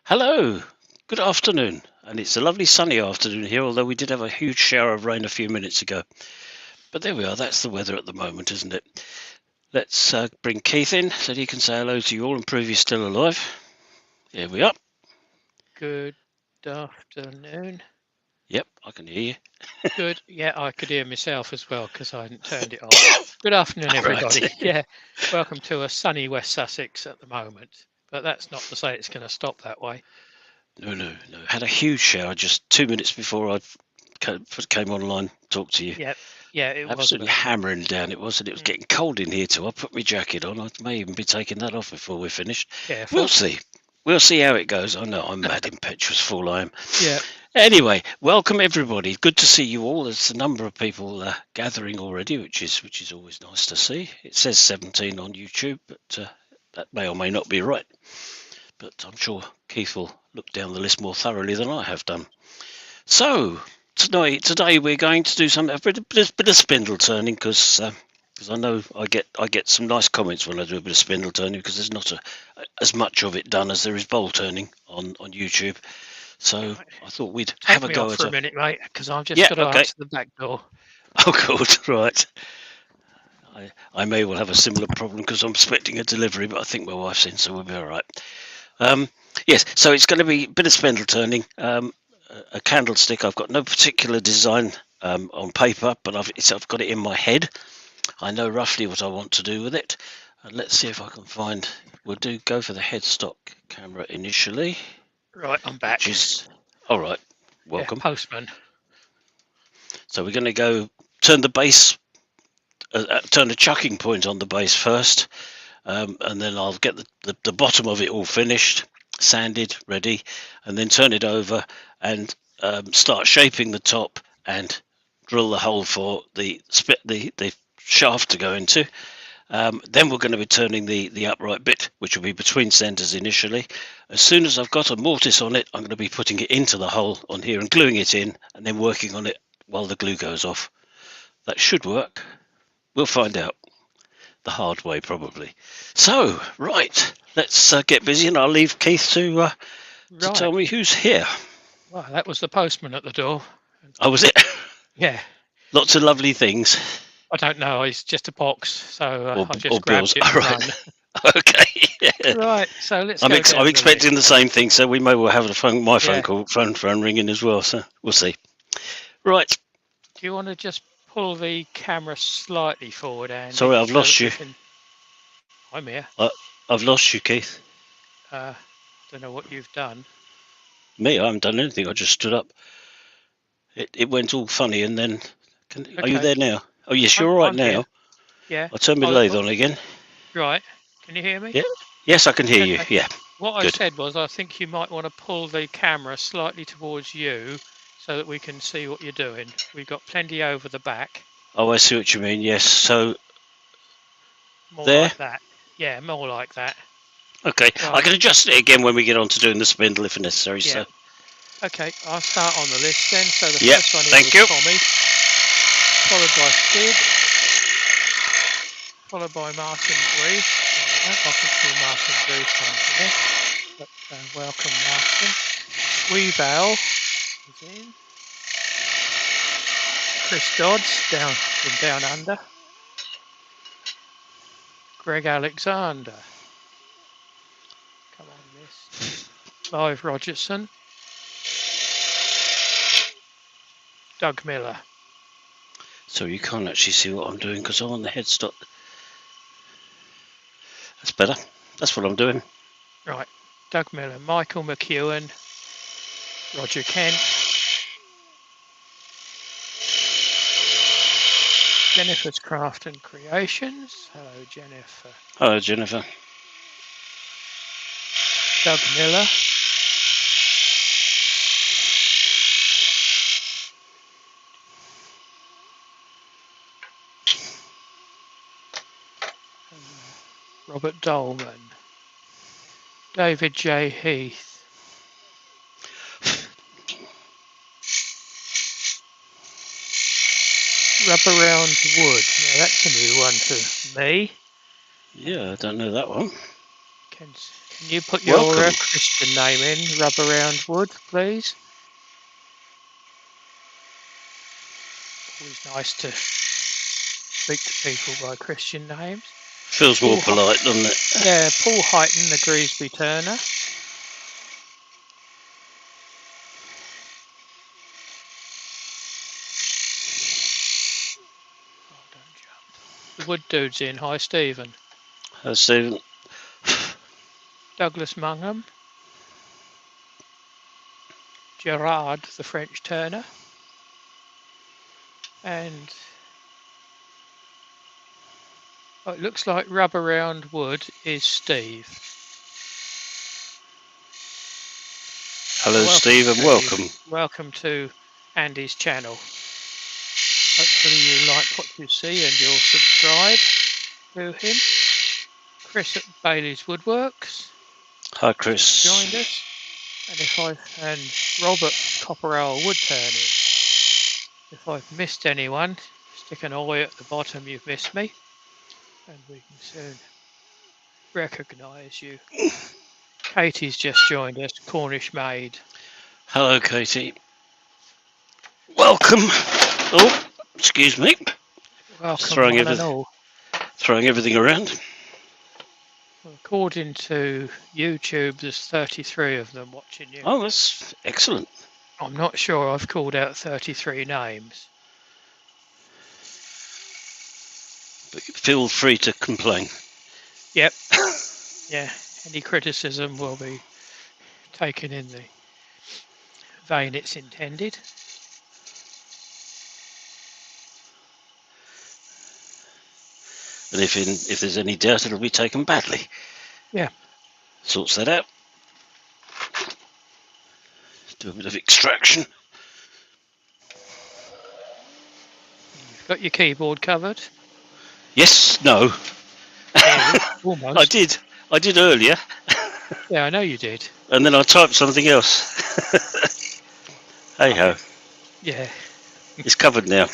Hello, good afternoon. And it's a lovely sunny afternoon here, although we did have a huge shower of rain a few minutes ago. But there we are, that's the weather at the moment, isn't it? Let's bring Keith in so that he can say hello to you all and prove you're still alive. Here we are. Good afternoon. Yep, I can hear you. Good. Yeah, I could hear myself as well because I hadn't turned it off. Good afternoon, everybody. Right. Yeah, welcome to a sunny West Sussex at the moment. But that's not to say it's going to stop that way. No. Had a huge shower just 2 minutes before I came online to talk to you. Yep. Yeah, it was. Absolutely hammering down it was, and it was Mm. getting cold in here too. I put my jacket on. I may even be taking that off before we're finished. Careful. We'll see. We'll see how it goes. I know I'm mad impetuous fool I am. Yeah. Anyway, welcome everybody. Good to see you all. There's a number of people gathering already, which is always nice to see. It says 17 on YouTube, but that may or may not be right. But I'm sure Keith will look down the list more thoroughly than I have done. So today we're going to do a bit of spindle turning because I know I get some nice comments when I do a bit of spindle turning because there's not as much of it done as there is bowl turning on YouTube. So Right. I thought we'd Take have a me go off at for a it. minute, mate, because I've just Yeah, got to okay. answer the back door. Oh, good, right. I may well have a similar problem because I'm expecting a delivery, but I think my wife's in, so we'll be all right. Yes, so it's going to be a bit of spindle turning. A candlestick. I've got no particular design on paper, but I've got it in my head. I know roughly what I want to do with it. And let's see if I can find. We'll go for the headstock camera initially. Right, I'm back. Which is all right. Welcome. Yeah, postman. So we're going to go turn the base, turn the chucking point on the base first, and then I'll get the bottom of it all finished, sanded, ready, and then turn it over and start shaping the top and drill the hole for the shaft to go into. Then we're going to be turning the upright bit, which will be between centres initially. As soon as I've got a mortise on it, I'm going to be putting it into the hole on here and gluing it in, and then working on it while the glue goes off. That should work. We'll find out. The hard way, probably. So, right, let's get busy, and I'll leave Keith to tell me who's here. Well, that was the postman at the door. Oh, was it? Yeah. Lots of lovely things. I don't know. It's just a box, so I just or bills. grabbed it and Right. run. Okay. Yeah. Right. So let's. I'm go down the expecting the list. same thing, so we may well have my Yeah. phone ringing as well. So we'll see. Right. Do you want to just pull the camera slightly forward, Andy? Sorry, I've lost you. I'm here. I've lost you, Keith. Don't know what you've done. Me, I haven't done anything. I just stood up. It went all funny, and then. Are you there now? Oh yes, you're all right I'm now. here. Yeah. I'll turn my lathe on again. Right. Can you hear me? Yeah. Yes, I can hear you. Yeah. What Good. I said was, I think you might want to pull the camera slightly towards you, so that we can see what you're doing. We've got plenty over the back. Oh, I see what you mean. Yes. So. More There. like that. Yeah, more like that. Okay. Right. I can adjust it again when we get on to doing the spindle if necessary. Yeah. So. Okay, I'll start on the list then. So the yep. first one Thank is you. Tommy, followed by Sid, followed by Martin Bruce. I can see Martin Bruce on here. But, welcome, Martin. Weeval is in. Chris Dodds from down under. Greg Alexander. Come on, miss. Clive Rogerson. Doug Miller. So you can't actually see what I'm doing because I'm on the headstock. That's better. That's what I'm doing. Right. Doug Miller, Michael McEwen, Roger Kent, Jennifer's Craft and Creations. Hello, Jennifer. Hello, Jennifer. Doug Miller. Robert Dolman. David J. Heath. Rubber Round Wood. Now that's a new one to me. Yeah, I don't know that one. Can you put your Welcome. Christian name in, Rub Around Wood, please? Always nice to speak to people by Christian names. Feels more polite, doesn't it? Yeah, Paul Heighton, the Greasby Turner. Oh, don't jump. The Wood Dude's in. Hi, Stephen. Hello, Stephen. Douglas Mungham. Gerard, the French Turner. And it looks like Rub Around Wood is Steve. Hello, Steve, and welcome. Welcome to Andy's channel. Hopefully you like what you see and you'll subscribe to him. Chris at Bailey's Woodworks. Hi, Chris. Joined us. And Robert Copperell Woodturning. If I've missed anyone, stick an eye at the bottom, you've missed me. And we can soon recognise you. Katie's just joined us, Cornish Maid. Hello, Katie. Welcome. Oh, excuse me. Welcome, Throwing everything around. Well, according to YouTube, there's 33 of them watching you. Oh, that's excellent. I'm not sure I've called out 33 names. But feel free to complain. Yep. Yeah, any criticism will be taken in the vein it's intended. And if there's any doubt, it'll be taken badly. Yeah. Sorts that out. Do a bit of extraction. You've got your keyboard covered? Yes, no. Yeah, almost. I did earlier. Yeah, I know you did. And then I typed something else. Hey ho. Yeah. It's covered now.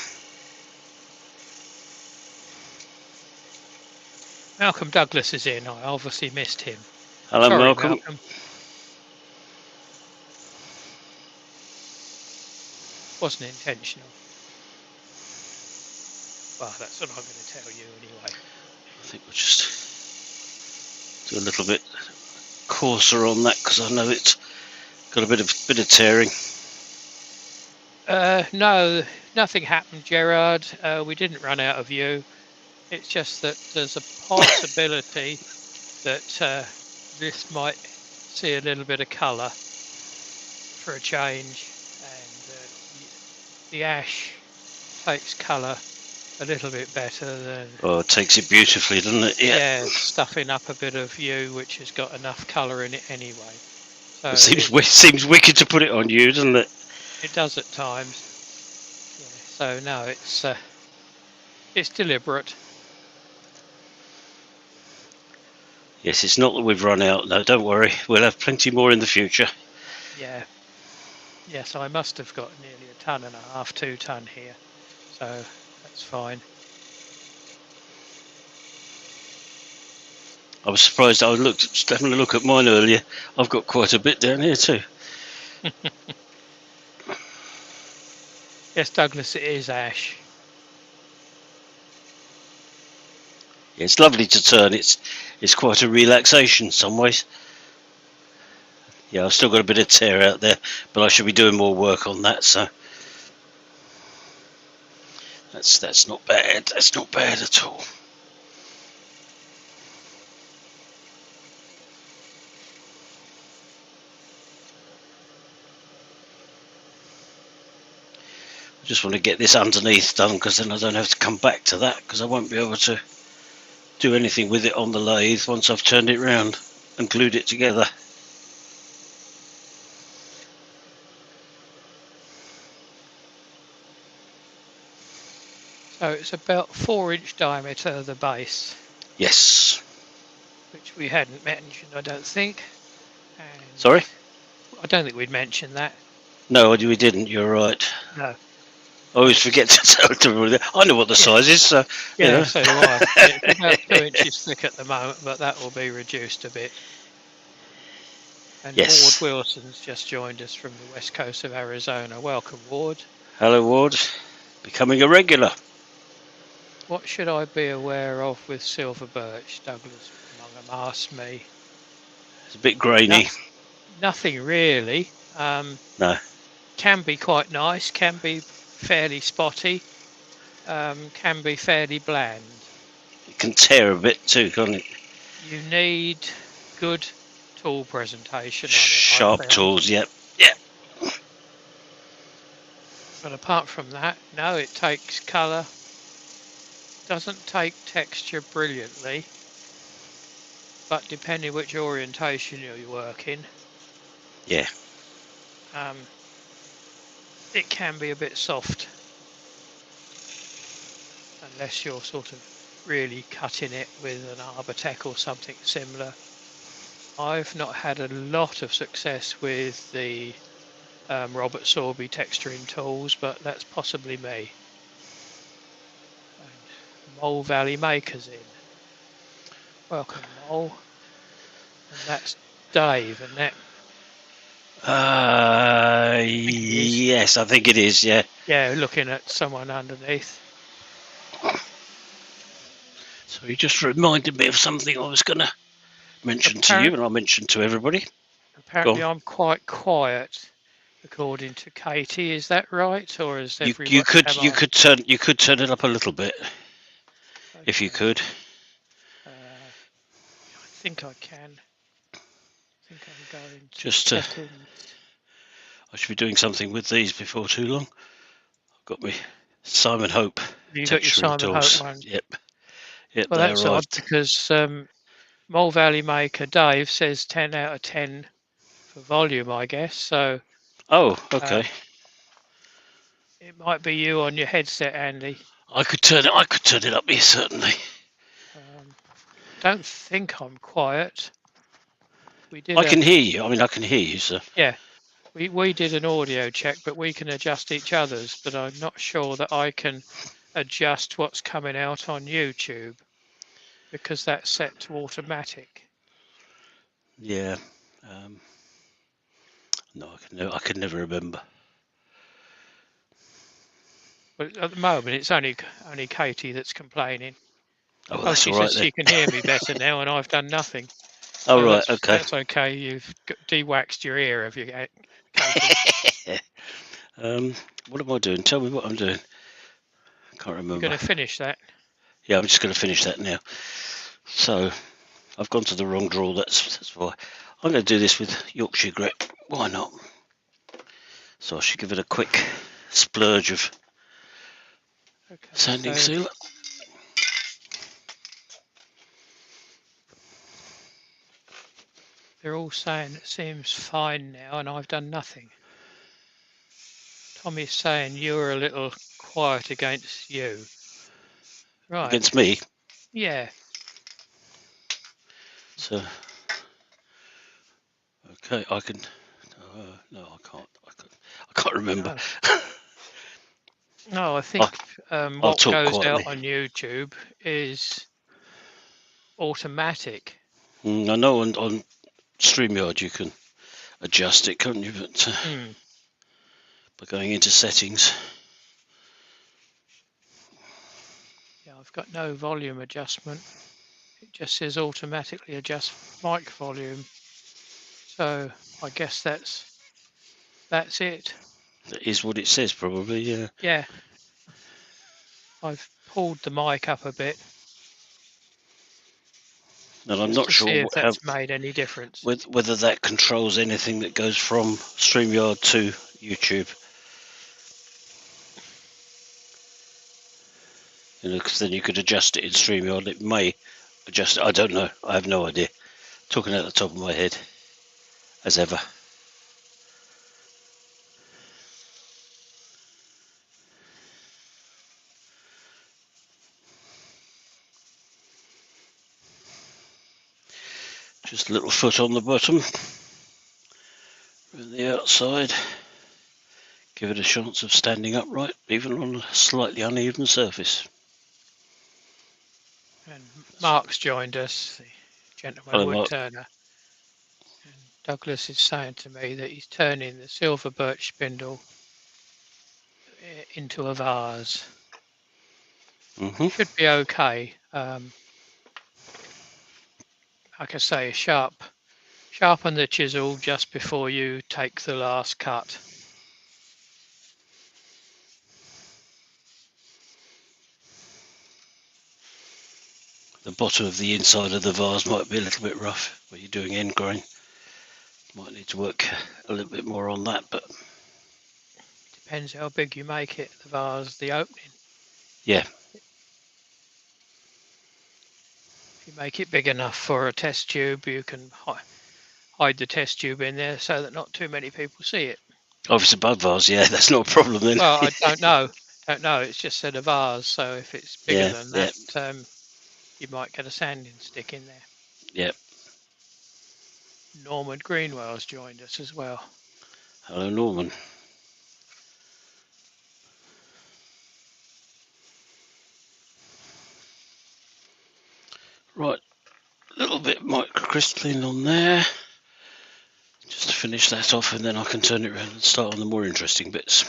Malcolm Douglas is in. I obviously missed him. Hello, Sorry, Malcolm. Wasn't intentional. Well, that's what I'm going to tell you anyway. I think we'll just do a little bit coarser on that because I know it's got a bit of tearing. No, nothing happened, Gerard. We didn't run out of you. It's just that there's a possibility that this might see a little bit of colour for a change, and the ash takes colour a little bit better than... Oh, it takes it beautifully, doesn't it? Yeah, stuffing up a bit of yew which has got enough colour in it anyway. So it seems wicked to put it on you, doesn't it? It does at times. Yeah, so no, it's deliberate. Yes, it's not that we've run out. No, don't worry. We'll have plenty more in the future. Yeah. Yes, I must have got nearly 1.5 tons, 2 ton here. So that's fine. I was surprised. I was having a look at mine earlier. I've got quite a bit down here too. Yes, Douglas, it is ash. Yeah, it's lovely to turn. It's quite a relaxation in some ways. Yeah, I've still got a bit of tear out there, but I should be doing more work on that. So that's not bad. That's not bad at all. I just want to get this underneath done because then I don't have to come back to that because I won't be able to do anything with it on the lathe once I've turned it round and glued it together. So it's about 4-inch diameter, the base. Yes. Which we hadn't mentioned, I don't think. And Sorry? I don't think we'd mentioned that. No, we didn't. You're right. No. I always forget to tell everybody that. I know what the Yeah, size is, so you yeah, know. so do I. It's about 2 inches thick at the moment, but that will be reduced a bit. And Ward Yes. Wilson's just joined us from the west coast of Arizona. Welcome, Ward. Hello, Ward. Becoming a regular. What should I be aware of with silver birch? Douglas Mungham asked me. It's a bit grainy. Nothing really. No. Can be quite nice, can be fairly spotty, can be fairly bland. It can tear a bit too, can't it? You need good tool presentation on it, I've Sharp found. tools, yep. Yeah. But apart from that, no, it takes colour, doesn't take texture brilliantly, but depending which orientation you're working, Yeah. it can be a bit soft. Unless you're sort of really cutting it with an Arbortech or something similar. I've not had a lot of success with the Robert Sorby texturing tools, but that's possibly me. And Mole Valley Maker's in. Welcome, Mole. And that's Dave, and that I think it is. Yes, I think it is, yeah. Yeah, looking at someone underneath. So you just reminded me of something I was going to mention to you, and I'll mention to everybody. Apparently I'm quite quiet, according to Katie. Is that right, or is You everyone? you could turn it up a little bit if you Okay. could. I think I can. I think I'm going to Just to, settings. I should be doing something with these before too long. I've got me Simon Hope You got your texturing Simon Hope tools. one. Yep, yep, Well, they that's odd arrived. because Mole Valley Maker Dave says 10 out of 10 for volume, I guess. So Oh, okay. it might be you on your headset, Andy. I could turn it up here certainly. Don't think I'm quiet. We did I can hear you. I mean, I can hear you, sir. yeah. We did an audio check, but we can adjust each other's. But I'm not sure that I can adjust what's coming out on YouTube because that's set to automatic. Yeah. No, I can never remember. But at the moment, it's only Katie that's complaining. Oh, well, Oh, that's she all says right then. she can hear me better now, and I've done nothing. Oh, So right, okay. that's okay. You've de-waxed your ear, have you, Katie? What am I doing? Tell me what I'm doing. I can't You're remember. going to finish that. Yeah, I'm just going to finish that now. So, I've gone to the wrong drawer. That's why. I'm going to do this with Yorkshire grit. Why not? So I should give it a quick splurge of sanding sealer. They're all saying it seems fine now, and I've done nothing. Tommy's saying you're a little quiet against you. Right. Against me? Yeah. So, okay, I can. No, I can't. I can't remember. No, I think I'll what talk goes quietly. out on YouTube is automatic. I know on StreamYard you can adjust it, can't you? But by going into settings. Yeah, I've got no volume adjustment. It just says automatically adjust mic volume. So I guess that's it. That is what it says, probably. Yeah. Yeah. I've pulled the mic up a bit. And I'm not See sure if that's made any difference. whether that controls anything that goes from StreamYard to YouTube. Because then you could adjust it in StreamYard. It may adjust it. I don't know. I have no idea. Talking at the top of my head, as ever. Just a little foot on the bottom. From the outside. give it a chance of standing upright, even on a slightly uneven surface. And Mark's joined us, the gentleman Hello, wood Mark. turner. And Douglas is saying to me that he's turning the silver birch spindle into a vase. Mm-hmm. Should be okay. Like I say, sharpen the chisel just before you take the last cut. The bottom of the inside of the vase might be a little bit rough where you're doing end grain. Might need to work a little bit more on that, but Depends how big you make it, the vase, the opening. yeah. If you make it big enough for a test tube, you can hide the test tube in there so that not too many people see it. Oh, if it's a bud vase, yeah, that's not a problem then. Well, I don't know. It's just said a vase, so if it's bigger Yeah, than yeah, that, you might get a sanding stick in there. yeah. Norman Greenwell's joined us as well. Hello, Norman. Right, a little bit microcrystalline on there. Just to finish that off, and then I can turn it around and start on the more interesting bits.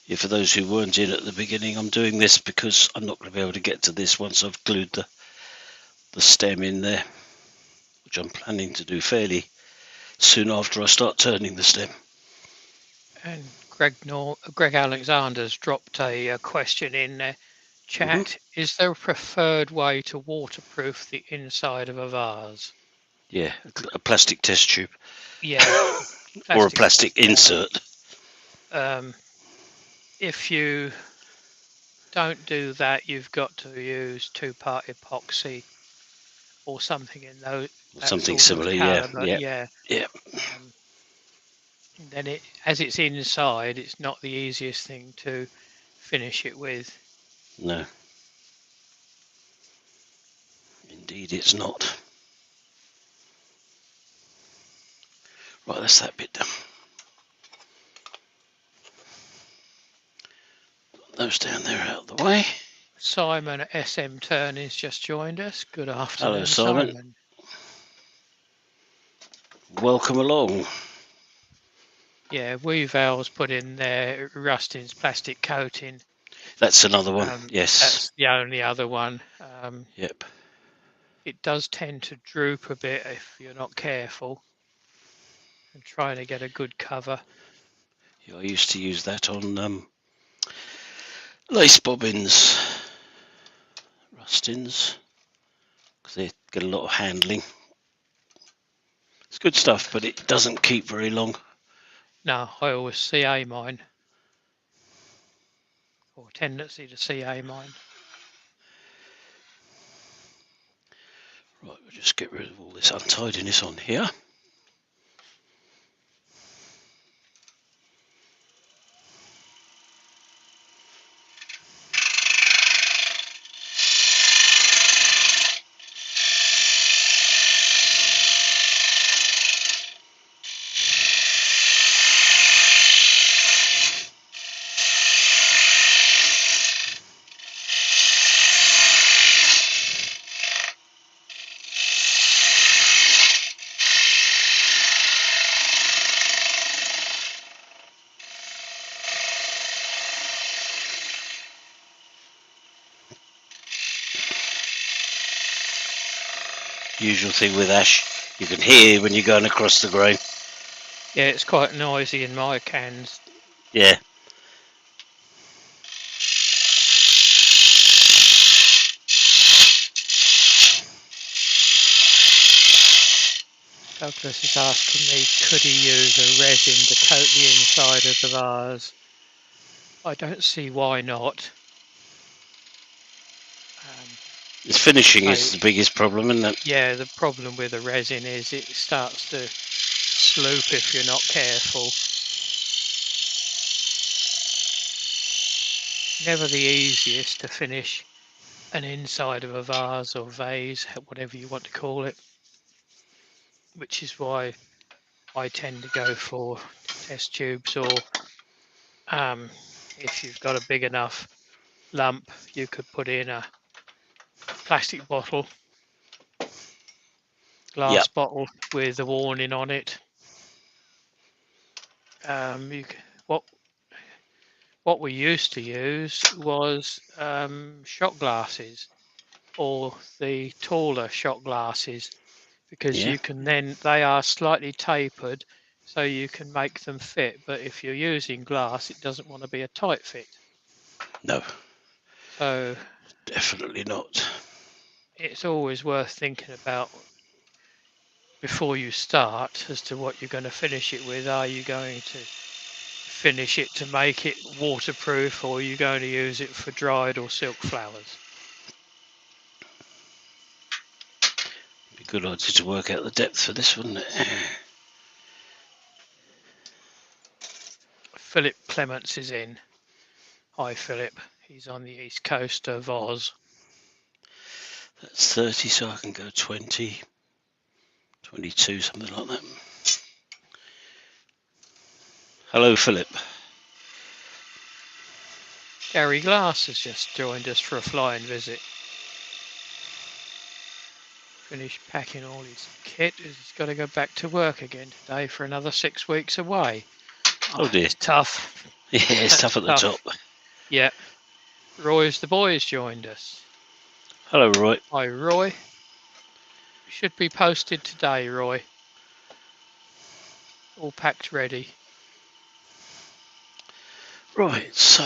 Yeah, for those who weren't in at the beginning, I'm doing this because I'm not going to be able to get to this once I've glued the stem in there, which I'm planning to do fairly soon after I start turning the stem. And Greg Alexander's dropped a question in chat. Is there a preferred way to waterproof the inside of a vase? Yeah, a plastic test tube. Yeah, or a plastic insert. If you don't do that, you've got to use two-part epoxy or something in that Something sort of similar, caliber. yeah. Then as it's inside, it's not the easiest thing to finish it with. No. Indeed, it's not. Right, that's that bit done. Put those down there out of the way. Simon at SM Turning's just joined us. Good afternoon, Hello, Simon. Simon. Welcome along. Yeah, Weaval's put in there Rustin's plastic coating. That's another one, yes. That's the only other one. Yep. It does tend to droop a bit if you're not careful and trying to get a good cover. Yeah, I used to use that on lace bobbins, Rustins, because they get a lot of handling. It's good stuff, but it doesn't keep very long. No, I always CA mine, or tendency to CA mine. Right, we'll just get rid of all this untidiness on here. Usual thing with ash, you can hear when you're going across the grain. Yeah, it's quite noisy in my cans. Yeah. Douglas is asking me, could he use a resin to coat the inside of the vase? I don't see why not. Its finishing is the biggest problem, isn't it? Yeah, the problem with the resin is it starts to sloop if you're not careful. never the easiest to finish an inside of a vase or vase, whatever you want to call it, which is why I tend to go for test tubes, or if you've got a big enough lump, you could put in a plastic bottle, glass Yep. bottle with a warning on it. What we used to use was shot glasses, or the taller shot glasses, because Yeah. you can then, they are slightly tapered, so you can make them fit. But if you're using glass, it doesn't want to be a tight fit. No, So definitely not. it's always worth thinking about before you start as to what you're going to finish it with. Are you going to finish it to make it waterproof, or are you going to use it for dried or silk flowers? Be a good idea to work out the depth for this, wouldn't it? Philip Clements is in. Hi, Philip. He's on the east coast of Oz. That's 30, so I can go 20, 22, something like that. Hello, Philip. Gary Glass has just joined us for a flying visit. Finished packing all his kit. He's got to go back to work again today for another 6 weeks away. Oh dear. It's tough. Yeah, it's tough at the top. Yeah. Roy's the boys joined us. Hello, Roy. Hi, Roy. Should be posted today, Roy. All packed ready. Right, so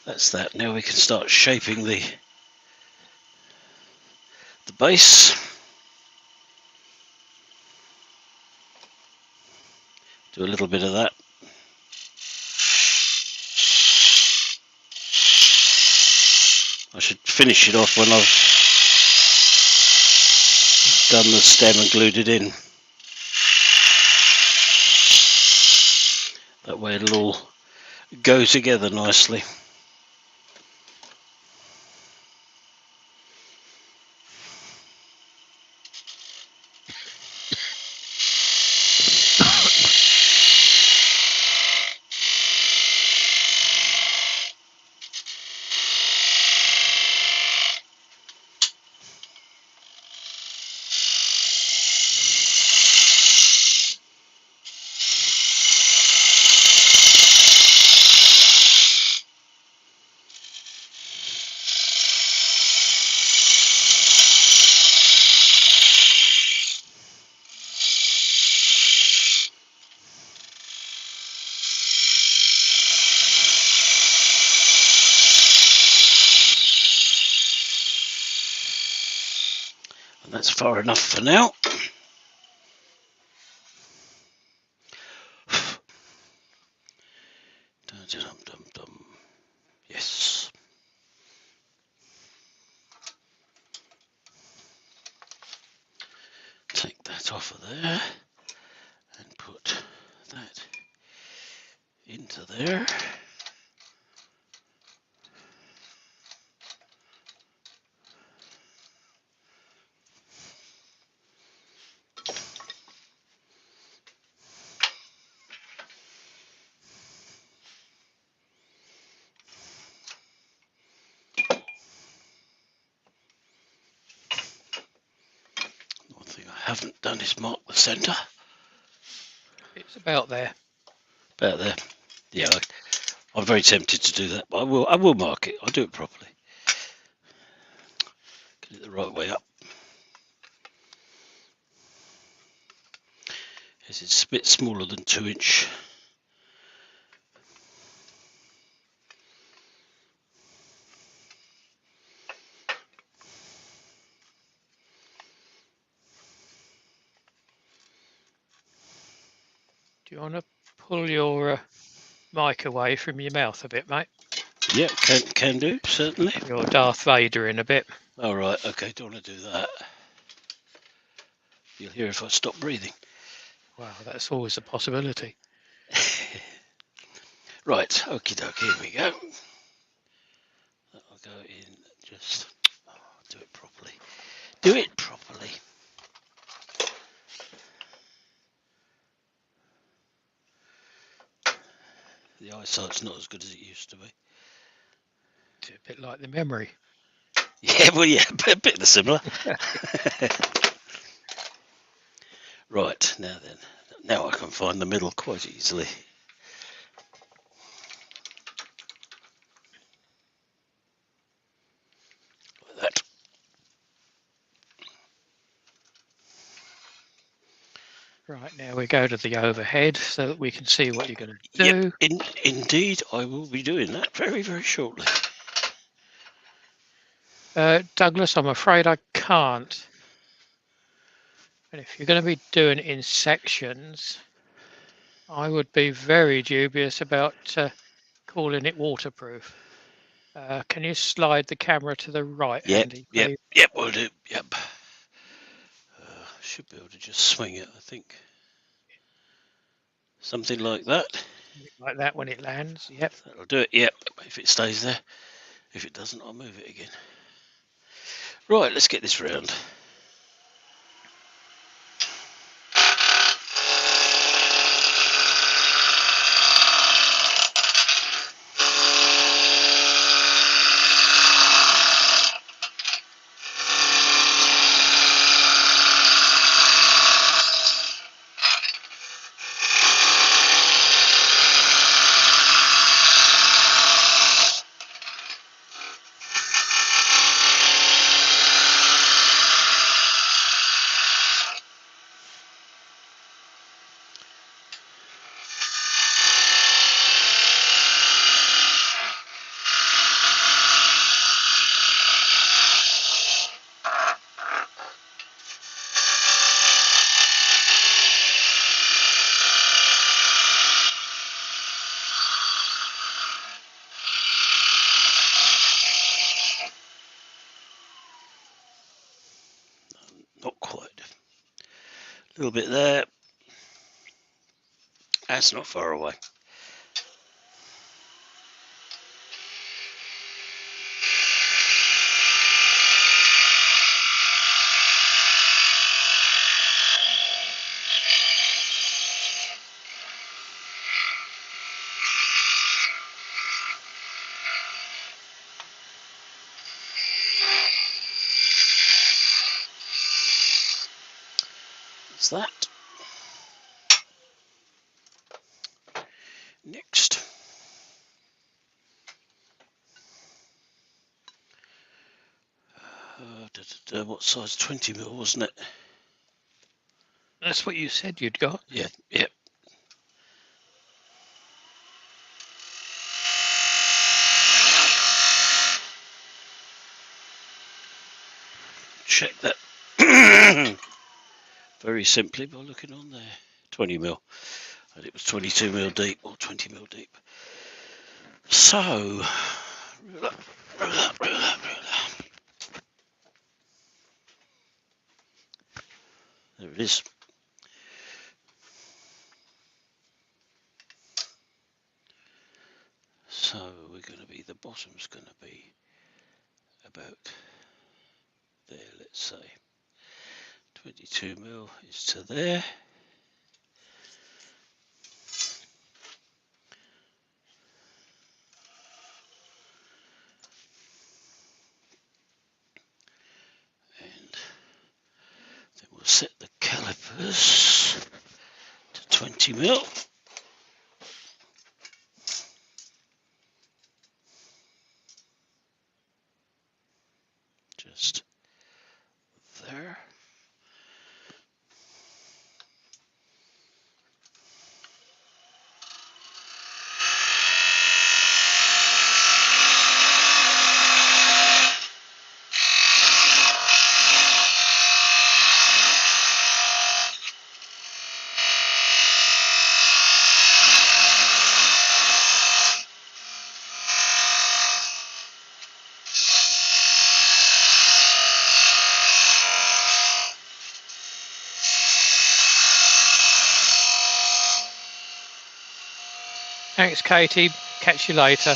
that's that. Now we can start shaping the base. Do a little bit of that. I should finish it off when I've done the stem and glued it in. That way it'll all go together nicely. And that's far enough for now. Yes. Take that off of there and put that into there. One thing I haven't done is mark the centre. It's about there. About there. Yeah, I'm very tempted to do that, but I will mark it. I'll do it properly. Get it the right way up. Yes, it's a bit smaller than 2-inch. Do you want to pull your mic away from your mouth a bit, mate? Yeah, can do, certainly. You're Darth Vader in a bit. All right, okay, don't want to do that. You'll hear if I stop breathing. Wow, that's always a possibility. Right, okie dokie, here we go. go in, just do it properly. Do it properly. The eyesight's not as good as it used to be. It's a bit like the memory. Yeah, well, yeah, a bit similar. Right, now then. Now I can find the middle quite easily. Like that. Right, now we go to the overhead so that we can see what you're going to do. Yep, indeed, I will be doing that very, very shortly. Douglas, I'm afraid I can't. And if you're going to be doing it in sections, I would be very dubious about calling it waterproof. Can you slide the camera to the right, Andy, please? Yep, we'll do. Yep. Should be able to just swing it, I think. Something like that. Like that when it lands, yep. That'll do it, yep, if it stays there. If it doesn't, I'll move it again. Right, let's get this round. Not quite. A little bit there. That's not far away. That's that. Next. What size? 20mm, wasn't it? That's what you said you'd got. Yeah. Check that very simply by looking on there. 20mm. And it was 22mm deep or 20mm deep. So, ruler. There it is. So we're going to be, the bottom's going to be about there, let's say. 22mm is to there. And then we'll set the calipers to 20mm. Just there. Thanks, Katie. Catch you later.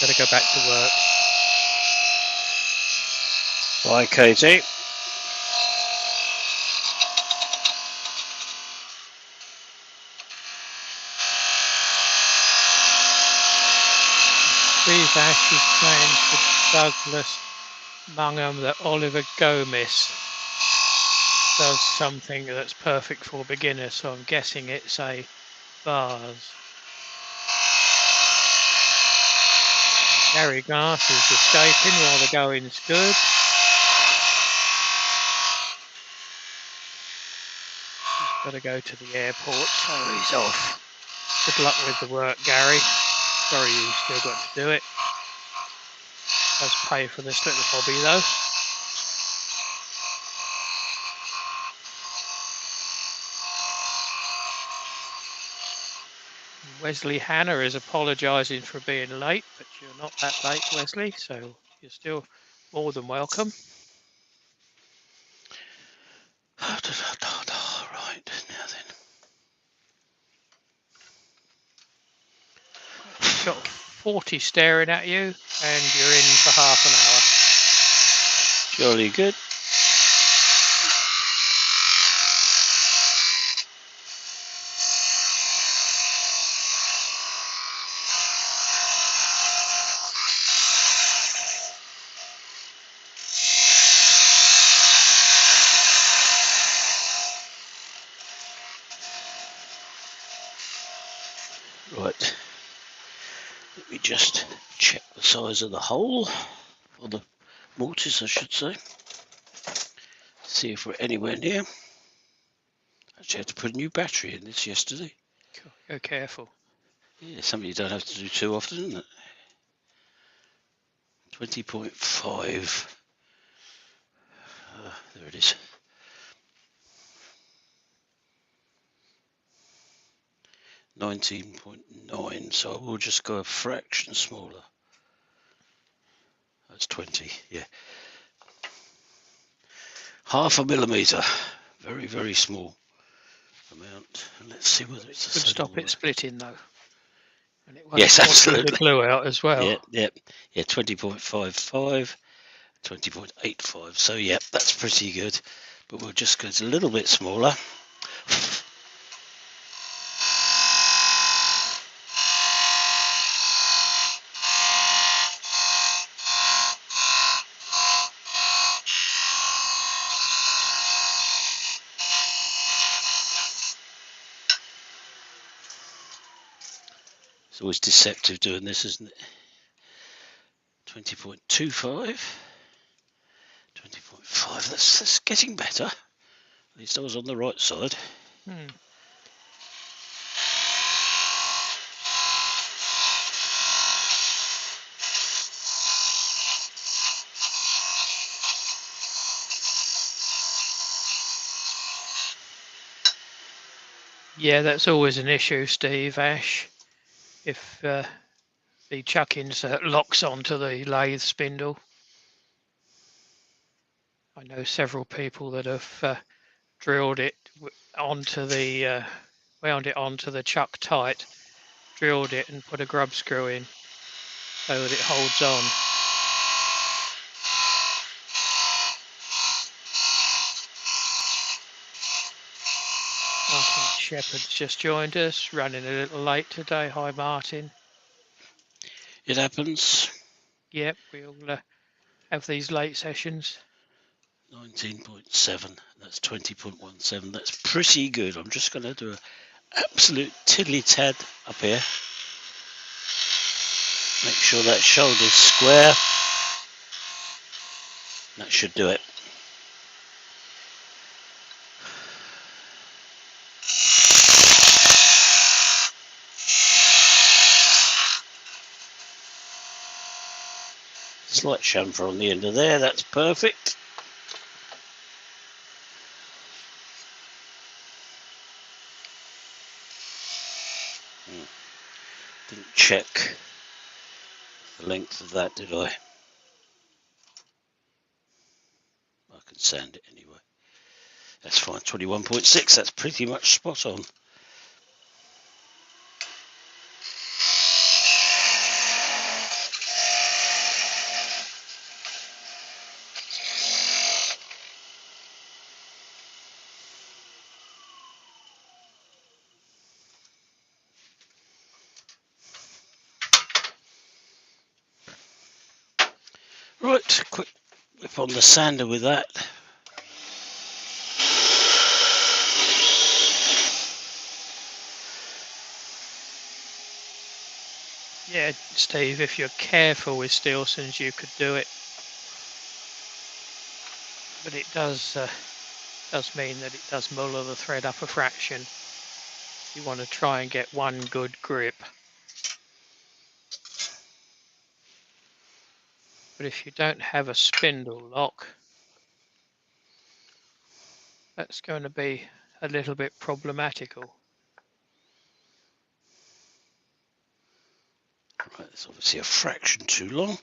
Better go back to work. Bye, Katie. Steve Ash is playing for Douglas Mungham that Oliver Gomez does something that's perfect for beginners, so I'm guessing it's a vase. Gary Glass is escaping while the going's good. He's got to go to the airport, so he's off. Good luck with the work, Gary. Sorry you still got to do it. Does pay for this little hobby though. Wesley Hanna is apologising for being late, but you're not that late, Wesley, so you're still more than welcome. Right, now then. You've got 40 staring at you, and you're in for half an hour. Jolly good. Right, let me just check the size of the hole, or the mortise I should say, see if we're anywhere near. Actually had to put a new battery in this yesterday. Go careful. Yeah, something you don't have to do too often, isn't it? 20.5. There it is. 19.9, so I will just go a fraction smaller. That's 20, yeah. Half a millimetre, very, very small amount. And let's see whether it's the Could same. stop it splitting though. And it won't Yes, absolutely. the glue out as well. Yeah, 20.55, 20.85. So yeah, that's pretty good. But we'll just go a little bit smaller. It's always deceptive doing this, isn't it? 20.25, 20.5. That's getting better. At least I was on the right side. Yeah, that's always an issue, Steve Ash. If the chuck insert locks onto the lathe spindle. I know several people that have drilled it onto the wound it onto the chuck tight, drilled it and put a grub screw in so that it holds on. Martin Shepherd's just joined us, running a little late today. Hi, Martin. It happens. Yep, we'll have these late sessions. 19.7. That's 20.17. That's pretty good. I'm just going to do an absolute tiddly tad up here. Make sure that shoulder's square. That should do it. Slight chamfer on the end of there. That's perfect. Didn't check the length of that, did I? I can sand it anyway. That's fine. 21.6. That's pretty much spot on. Right, quick whip on the sander with that. Yeah, Steve, if you're careful with Stilsons, you could do it. But it does mean that it does muller the thread up a fraction. You want to try and get one good grip. But if you don't have a spindle lock, that's going to be a little bit problematical. Right, it's obviously a fraction too long,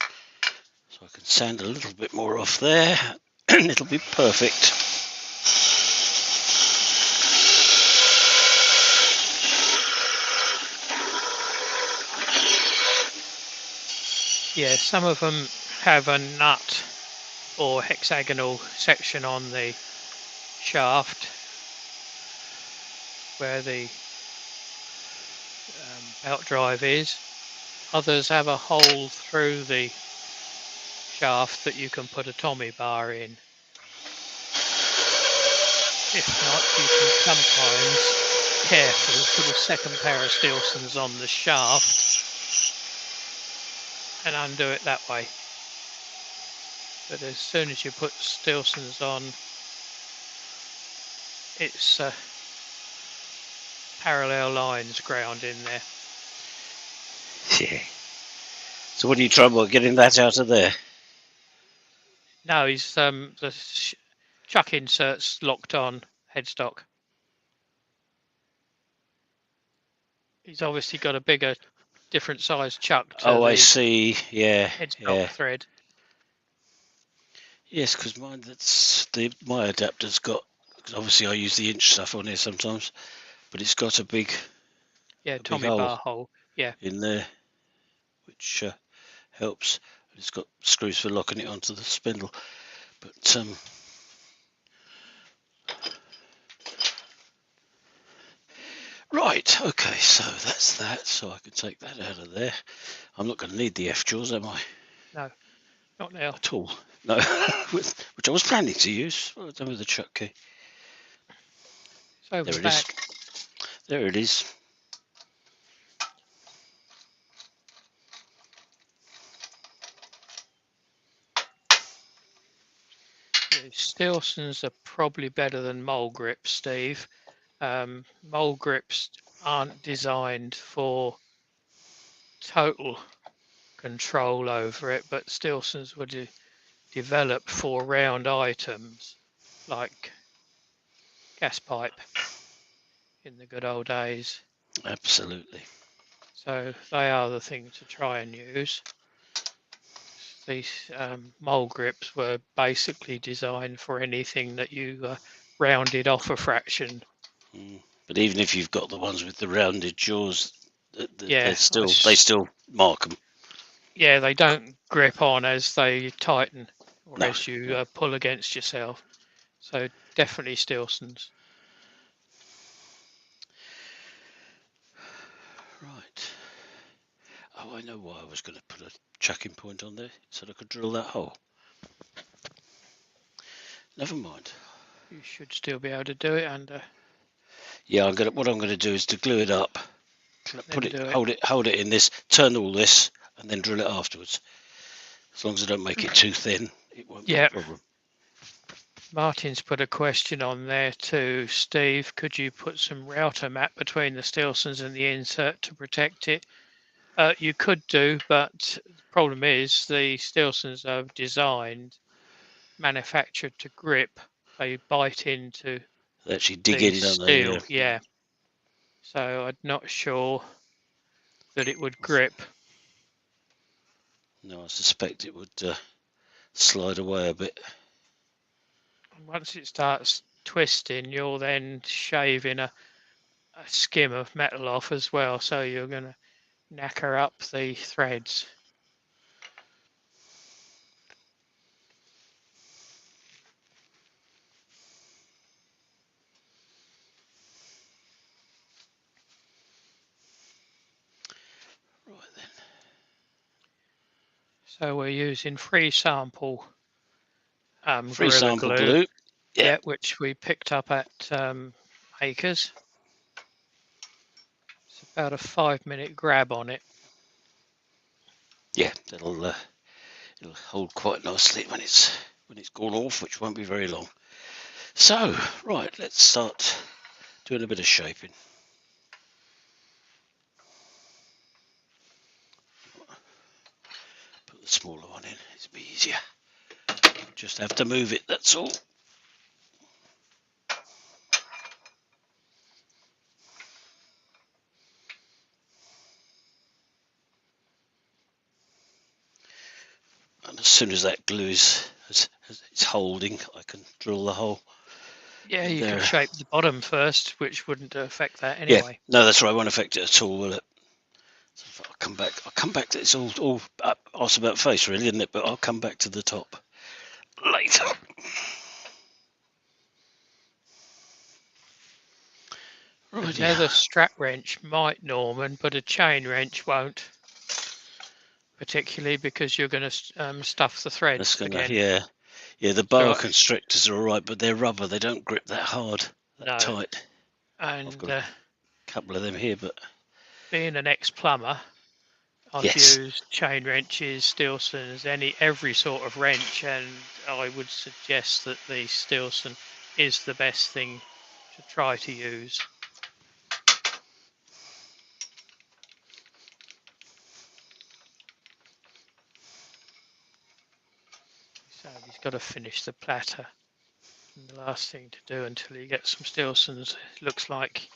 so I can sand a little bit more off there, and it'll be perfect. Yeah, some of them have a nut or hexagonal section on the shaft where the belt drive is. Others have a hole through the shaft that you can put a Tommy bar in. If not, you can sometimes, careful, put a second pair of Stilsons on the shaft and undo it that way. But as soon as you put Stilsons on, it's parallel lines ground in there. Yeah. So what are you trying about getting that out of there? No, he's the chuck inserts locked on headstock. He's obviously got a bigger, different size chuck to Oh, I the see. Yeah, headstock yeah. thread. Yes, because mine, my adapter's got. Cause obviously, I use the inch stuff on here sometimes, but it's got a big Tommy hole bar hole. Yeah. in there, which helps. It's got screws for locking it onto the spindle, but right, okay, so that's that. So I can take that out of there. I'm not going to need the F jaws, am I? No, not now. At all. No, which I was planning to use. What have I done with the chuck key? It's over There the it is. back. There it is. Yeah, Stilsons are probably better than mole grips, Steve. Mole grips aren't designed for total control over it, but Stilsons were developed for round items like gas pipe in the good old days. Absolutely. So they are the thing to try and use. These mole grips were basically designed for anything that you rounded off a fraction. But even if you've got the ones with the rounded jaws, Yeah, they still mark them. yeah, they don't grip on as they tighten or No. as you pull against yourself. So definitely Stilsons. Right. Oh, I know why I was going to put a chucking point on there so I could drill that hole. Never mind. You should still be able to do it under. Yeah, what I'm going to do is to glue it up, Then do it. hold it in this, turn all this, and then drill it afterwards. As long as I don't make it too thin, it won't be a Yeah. problem. Martin's put a question on there too. Steve, could you put some router mat between the Stilsons and the insert to protect it? You could do, but the problem is the Stilsons are designed, manufactured to grip. They bite into They actually dig the in, don't they? Yeah. steel. Yeah. So I'm not sure that it would grip. No, I suspect it would slide away a bit. And once it starts twisting, you're then shaving a skim of metal off as well. So you're going to knacker up the threads. Right then. So we're using free sample Free Gorilla sample Glue, glue. Yeah. which we picked up at Acres. It's about a 5-minute grab on it. Yeah, it'll hold quite nicely when it's gone off, which won't be very long. So, right, let's start doing a bit of shaping. Put the smaller one in, it's a bit easier. Just have to move it, that's all. And as soon as that glue is it's holding, I can drill the hole. Yeah, you there. could shape the bottom first, which wouldn't affect that Yeah, anyway. no, that's right. It won't affect it at all, will it? So I'll come back to it's all arse about face, really, isn't it? But I'll come back to the top later. A Right, leather strap wrench might, Norman, but a chain wrench won't. Particularly because you're going to stuff the threads that's gonna, again. yeah. The boa constrictors are all right, but they're rubber. They don't grip that hard, that tight. And I've got a couple of them here, but being an ex-plumber, I've yes, used chain wrenches, Stilsons, every sort of wrench, and I would suggest that the Stilson is the best thing to try to use. So he's got to finish the platter. And the last thing to do until he gets some Stilsons, it looks like.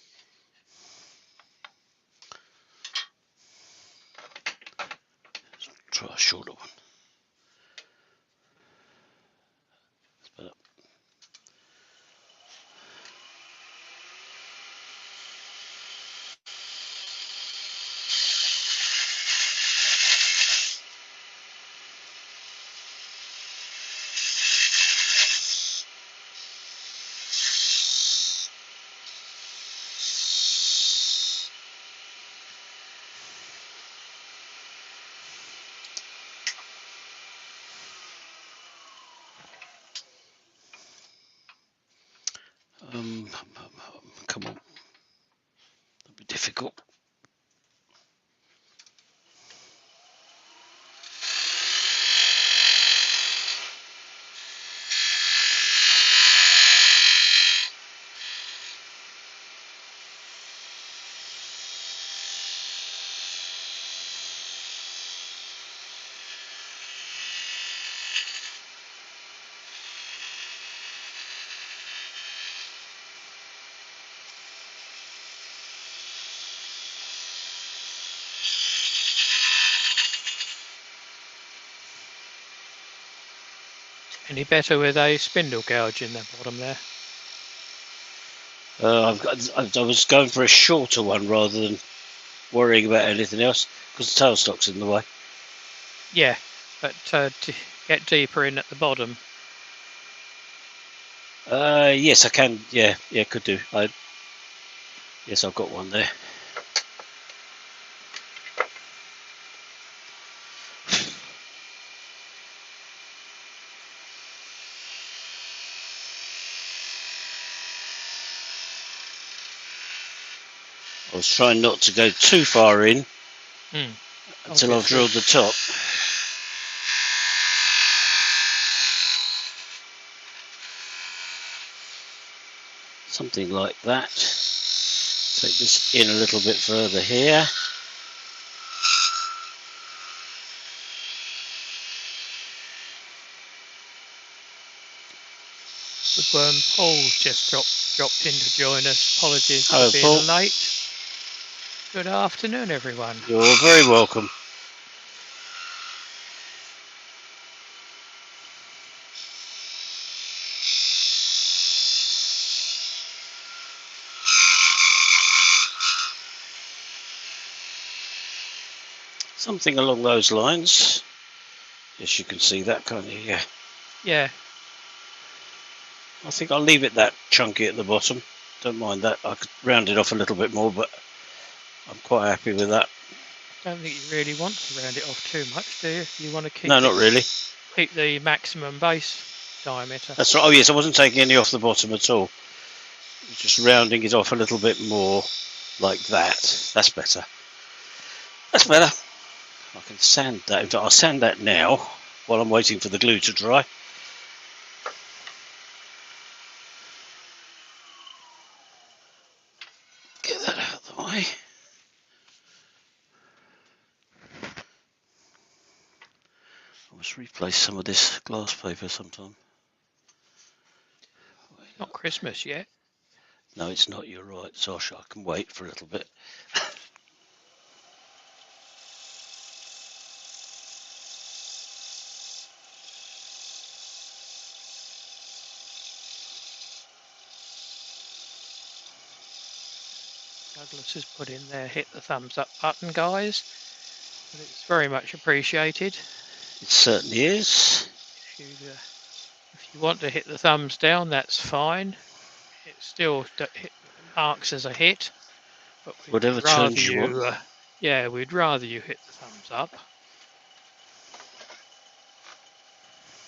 try a shorter one. Come on, that'll be difficult. Any better with a spindle gouge in the bottom there? I was going for a shorter one rather than worrying about anything else because the tailstock's in the way. Yeah, but to get deeper in at the bottom. Yes, I can. Yeah, could do. Yes, I've got one there. I was trying not to go too far in until I've drilled the top. Something like that. Take this in a little bit further here. Paul's just dropped in to join us. Apologies Hello, for being Paul. late. Good afternoon, everyone. You're very welcome. Something along those lines. Yes, you can see that, can't you? Yeah. Yeah. I think I'll leave it that chunky at the bottom. Don't mind that. I could round it off a little bit more, but I'm quite happy with that. Don't think you really want to round it off too much, do you? You want to keep No, not really. keep the maximum base diameter. That's right. Oh yes, I wasn't taking any off the bottom at all. Just rounding it off a little bit more, like that. That's better. That's better. I can sand that. In fact, I'll sand that now while I'm waiting for the glue to dry. Get that out of the way. I must replace some of this glass paper sometime. Not Christmas yet. No, it's not. You're right, Sasha. I can wait for a little bit. Douglas has put in there, hit the thumbs up button, guys. But it's very much appreciated. It certainly is. If you want to hit the thumbs down, that's fine. It still marks as a hit. But Whatever turns you on. Yeah, we'd rather you hit the thumbs up.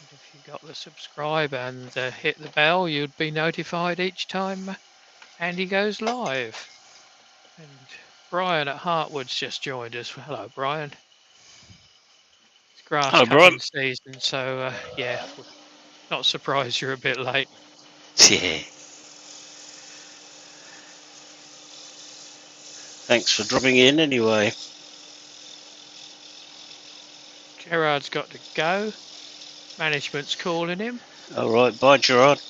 And if you got the subscribe and hit the bell, you'd be notified each time Andy goes live. And Brian at Hartwood's just joined us. Hello, Brian. It's grass Hello, cutting Brian. season, so yeah, not surprised you're a bit late. Yeah. Thanks for dropping in anyway. Gerard's got to go. Management's calling him. All right, bye, Gerard.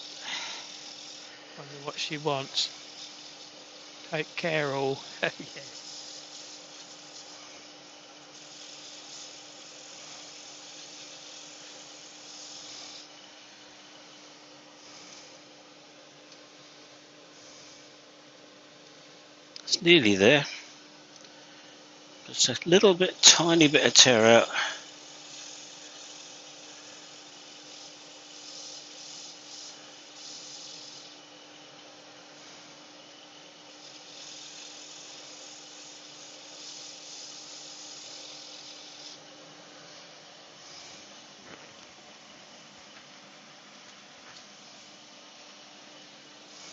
Wonder what she wants. Take care, all. Yes. It's nearly there. Just a little bit, tiny bit of tear out.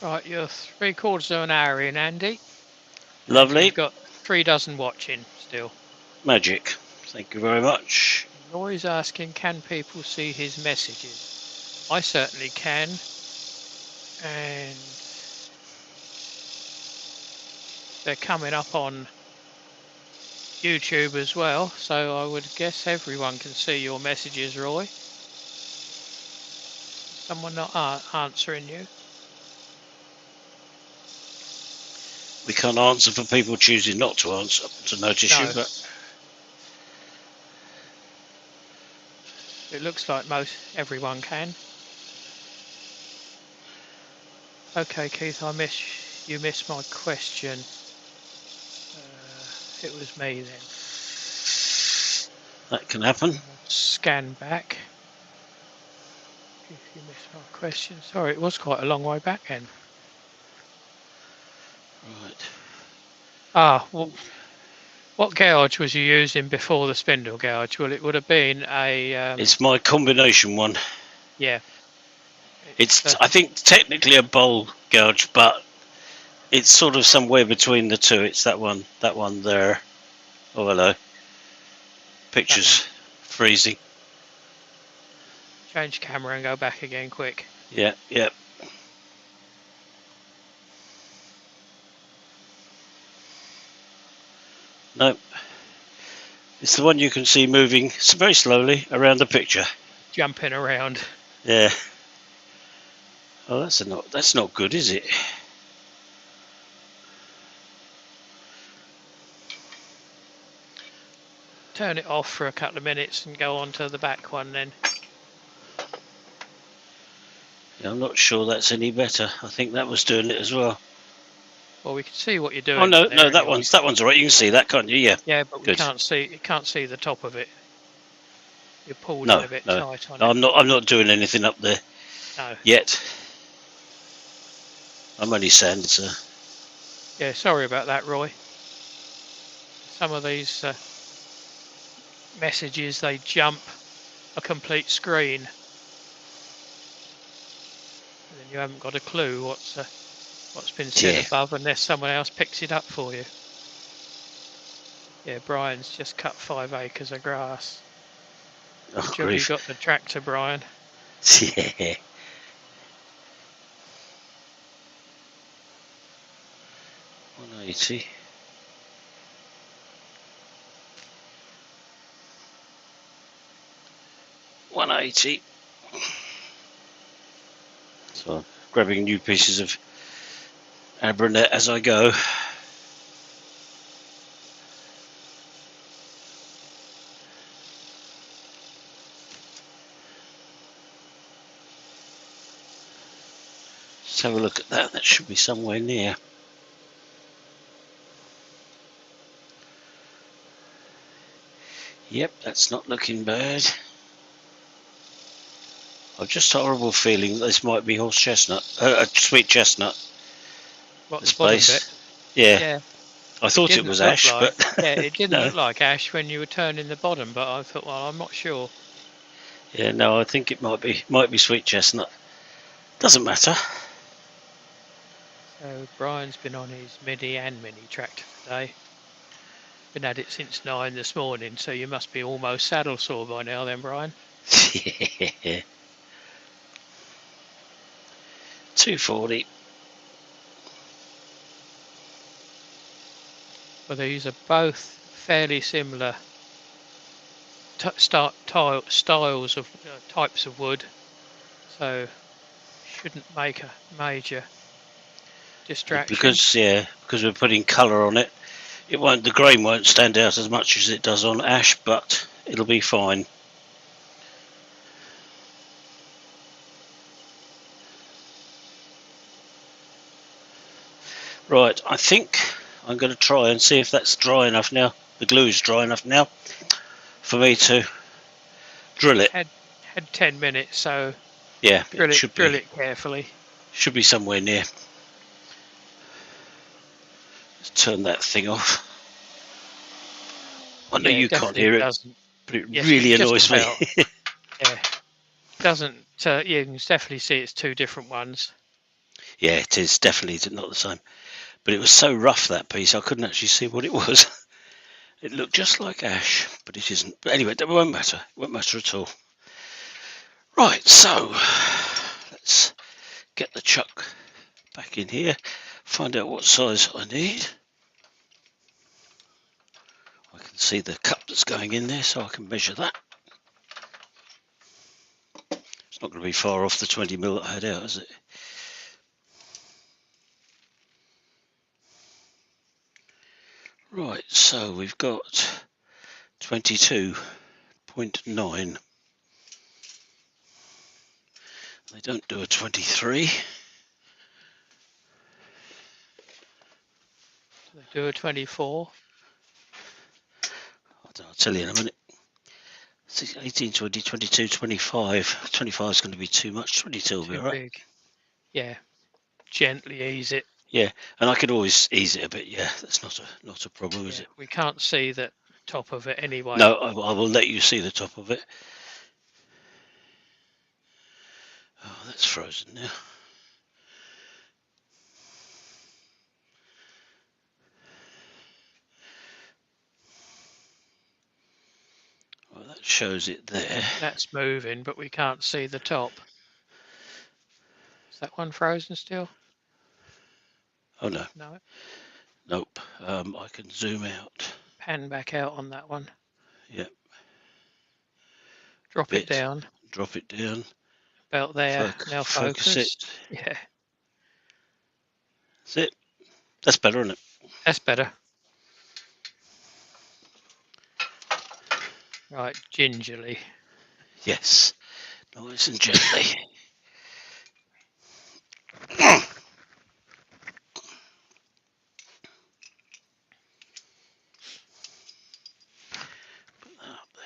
Right, you're 3/4 of an hour in, Andy. Lovely. You've got 3 dozen watching still. Magic. Thank you very much. Roy's asking, can people see his messages? I certainly can. And they're coming up on YouTube as well, so I would guess everyone can see your messages, Roy. Someone not answering you? We can't answer for people choosing not to answer, to notice No. you, but It looks like everyone can. Okay, Keith, you missed my question. It was me then. that can happen. Scan back. If you missed my question, sorry, it was quite a long way back then. Right. Well, what gouge was you using before the spindle gouge? Well, it would have been a. It's my combination one. Yeah. It's I think technically a bowl gouge, but it's sort of somewhere between the two. It's that one there. Oh, hello. Pictures freezing. Change camera and go back again quick. Yeah, yeah. Nope. It's the one you can see moving very slowly around the picture. Jumping around. Yeah. Oh, that's not good, is it? Turn it off for a couple of minutes and go on to the back one then. Yeah, I'm not sure that's any better. I think that was doing it as well. Well, we can see what you're doing. Oh no, there that anyway. one's all right. You can see that, can't you? Yeah. Yeah, but Good. you can't see the top of it. You're pulled No, in a bit no. tight on No, it. I'm not doing anything up there No. yet. I'm only sand, so. Yeah, sorry about that, Roy. Some of these messages, they jump a complete screen. And then you haven't got a clue what's been said Yeah. above unless someone else picks it up for you. Yeah, Brian's just cut 5 acres of grass. Oh, Good job you grief. got the tractor, Brian. Yeah. 180. So I'm grabbing new pieces of abranet as I go. Let's have a look at that. That should be somewhere near. Yep, that's not looking bad. I've just a horrible feeling that this might be horse chestnut, sweet chestnut. What, This the bottom base. bit? Yeah, Yeah, I it thought it didn't was look ash, like. but Yeah, it didn't no. look like ash when you were turning the bottom, but I thought, well, I'm not sure. Yeah, no, I think it might be sweet chestnut. Doesn't matter. So Brian's been on his midi and mini tractor today. Been at it since 9 this morning, so you must be almost saddle sore by now then, Brian. Yeah. 240. Well, these are both fairly similar styles of types of wood, so shouldn't make a major distraction. Because we're putting colour on it. The grain won't stand out as much as it does on ash, but it'll be fine. Right, I think I'm going to try and see if that's dry enough now. The glue is dry enough now for me to drill it. Had 10 minutes, so Yeah, it drill it carefully. should be somewhere near. Let's turn that thing off. I know Yeah, you it can't definitely hear it, doesn't. but it Yes, we really can just annoys me. tell. Yeah, doesn't. You can definitely see it's two different ones. Yeah, it is definitely not the same. But it was so rough, that piece, I couldn't actually see what it was. It looked just like ash, but it isn't. But anyway, that won't matter. It won't matter at all. Right, so let's get the chuck back in here, find out what size I need. I can see the cup that's going in there, so I can measure that. It's not going to be far off the 20mm that I had out, is it? Right, so we've got 22.9. They don't do a 23. They do a 24. I'll tell you in a minute. 18, 20, 22, 25. 25 is going to be too much. 22 will be Too alright. big. Yeah, gently ease it. Yeah, and I could always ease it a bit. Yeah, that's not a problem, is Yeah, it? we can't see the top of it anyway. No, I will let you see the top of it. Oh, that's frozen now. Well, that shows it there. That's moving, but we can't see the top. Is that one frozen still? Oh no, No. nope. I can zoom out Pan back out on that one. Yep. Drop it Bit. down. Drop it down. About there. Now Focus it. focused. Yeah, That's it. That's better, isn't it? that's better. Right, gingerly. Yes. Nice and gently. Put that up there.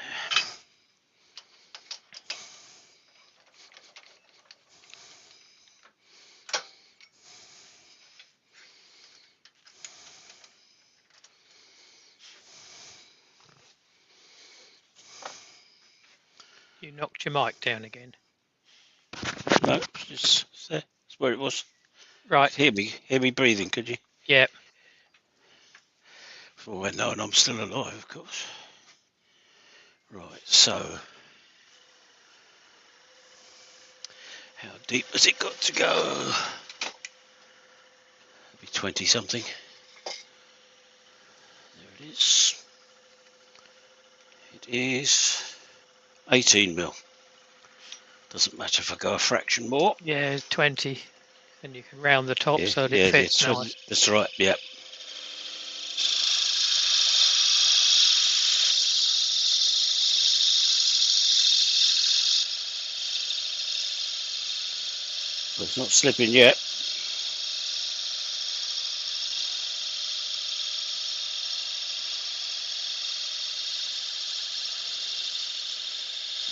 You knocked your mic down again. No, it's there. That's where it was. Right. Hear me breathing, could you? Yep. For I know, and I'm still alive, of course. Right, so how deep has it got to go? Maybe 20 something. There it is. It is 18 mil. Doesn't matter if I go a fraction more. Yeah, 20. And you can round the top so that it Yeah, fits nice. that's right, yeah. Well, it's not slipping yet.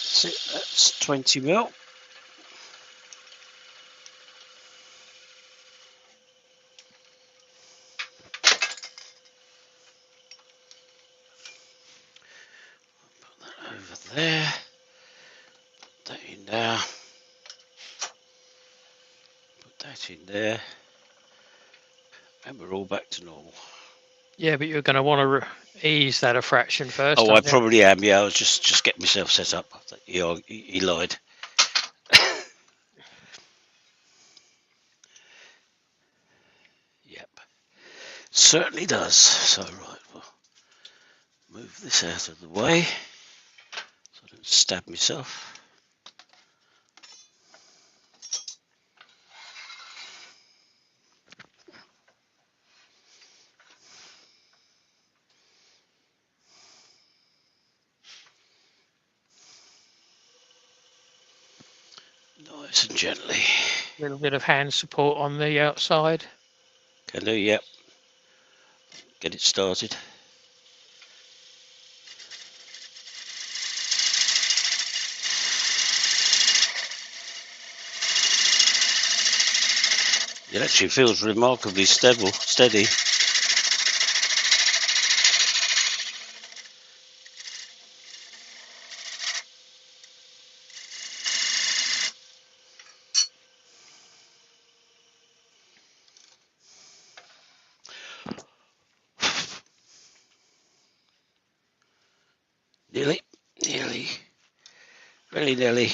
That's it, that's 20 mil. Put that over there. Put that in there. Put that in there. And we're all back to normal. Yeah, but you're going to want to ease that a fraction first. Oh, I Aren't you? probably am. Yeah, I was just getting myself set up. He lied. Yep, certainly does. So right, we'll move this out of the way so I don't stab myself. Nice and gently. A little bit of hand support on the outside. Can do. Yep. Get it started. It actually feels remarkably steady. Nearly, really nearly.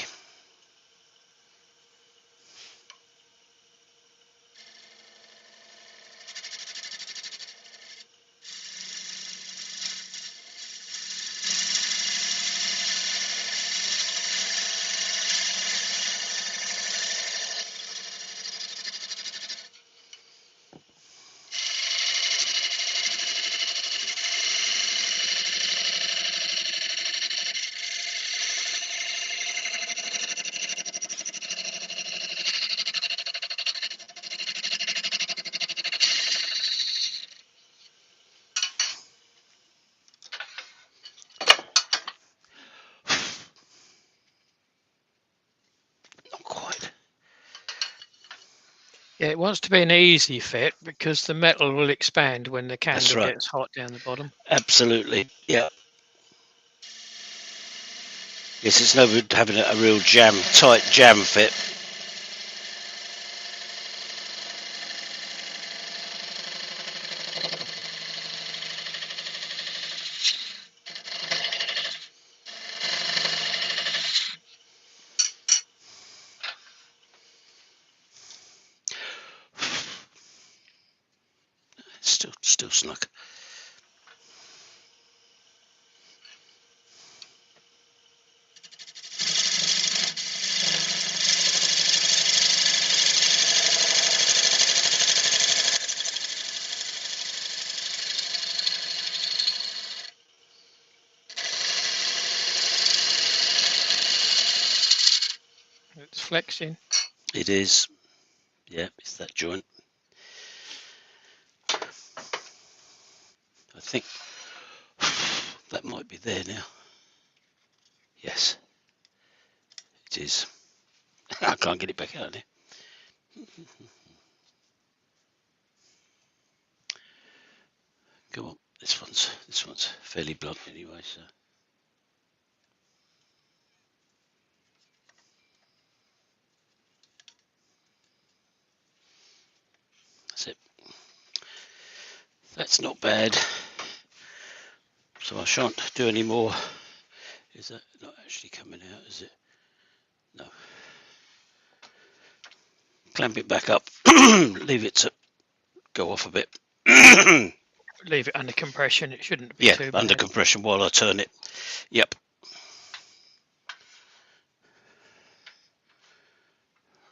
Not quite. Yeah, it wants to be an easy fit because the metal will expand when the That's candle right. gets hot down the bottom. Absolutely. Yeah. Yes, it's no good having a real tight jam fit. Still snuck. It's flexing. It is. Yeah, it's that joint. I think that might be there now. Yes, it is. I can't get it back out now. Come on, this one's fairly blunt anyway, so. That's not bad. So I shan't do any more. Is that not actually coming out, is it? No. Clamp it back up. Leave it to go off a bit. Leave it under compression. It shouldn't be Yeah, too under bad. compression while I turn it. Yep.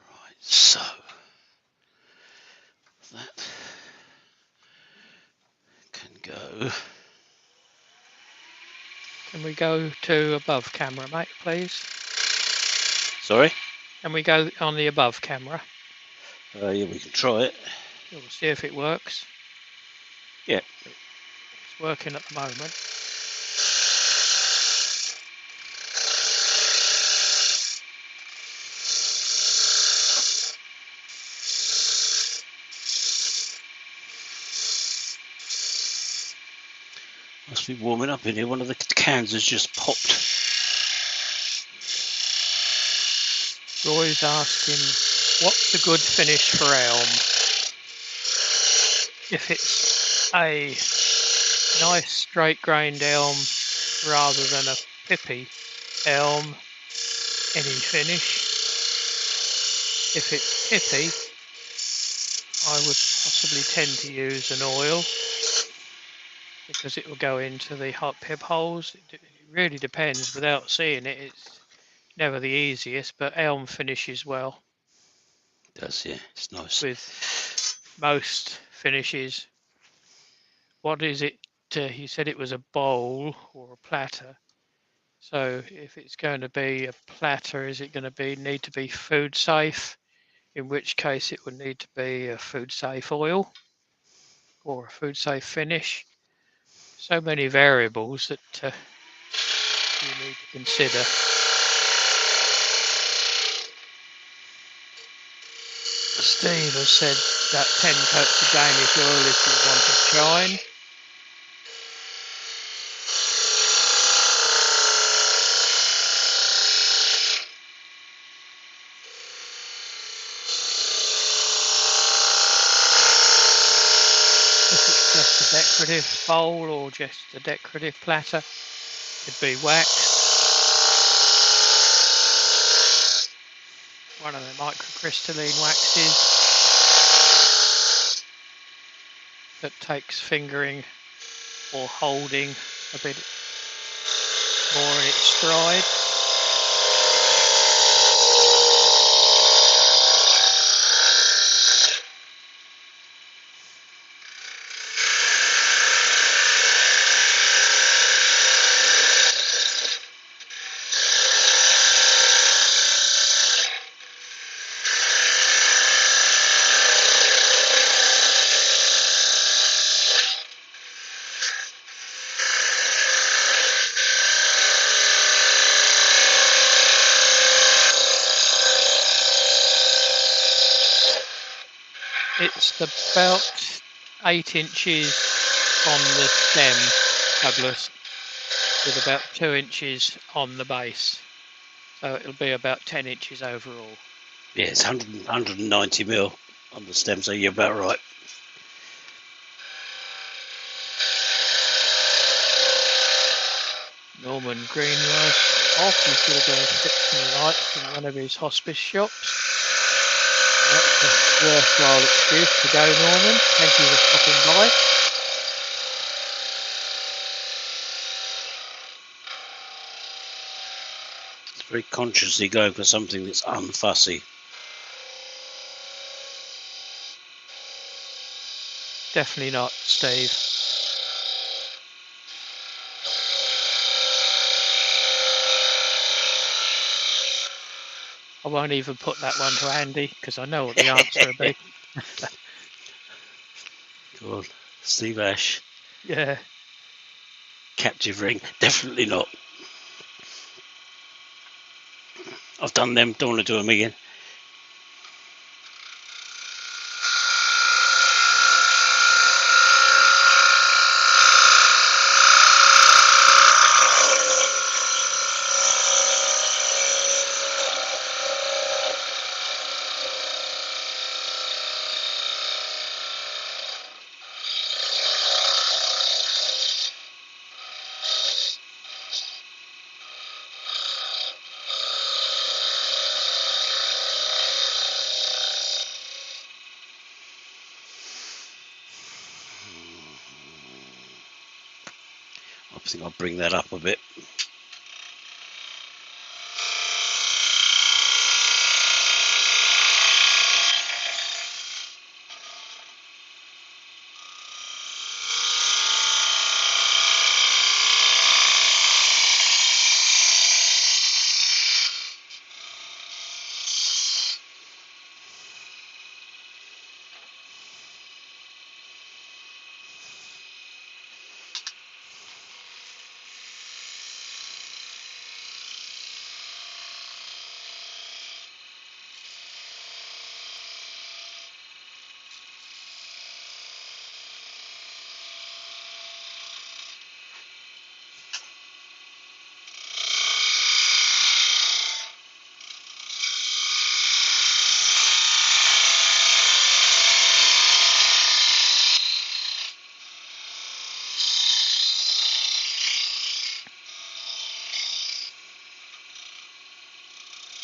Right, so that can go. Can we go to above camera, mate, please? Sorry? Can we go on the above camera? Yeah, we can try it. We'll see if it works. Yeah. It's working at the moment. Must be warming up in here. One of the cans has just popped. Roy's asking, what's a good finish for elm? If it's a nice straight grained elm rather than a pippy elm, any finish. If it's pippy, I would possibly tend to use an oil because it will go into the hot pip holes. It really depends. Without seeing it, it's never the easiest, but elm finishes well. It does, yeah. It's nice. With most finishes. What is it? He said it was a bowl or a platter. So if it's going to be a platter, is it going to need to be food safe? In which case it would need to be a food safe oil or a food safe finish. So many variables that you need to consider. Steve has said that 10 coats of Danish oil if you want to shine. If it's just a decorative bowl or just a decorative platter, it'd be wax. One of the microcrystalline waxes that takes fingering or holding a bit more in its stride. It's about 8 inches on the stem, Douglas, with about 2 inches on the base. So it'll be about 10 inches overall. Yeah, it's 190 mil on the stem, so you're about right. Norman Greenwell's off. He's going to go and fix some lights in one of his hospice shops. That's a worthwhile excuse to go, Norman. Thank you for stopping by. It's very consciously going for something that's unfussy. Definitely not, Steve. I won't even put that one to Andy because I know what the answer will be. Go on, Steve Ash. Yeah. Captive ring, definitely not. I've done them, don't want to do them again. I think I'll bring that up a bit.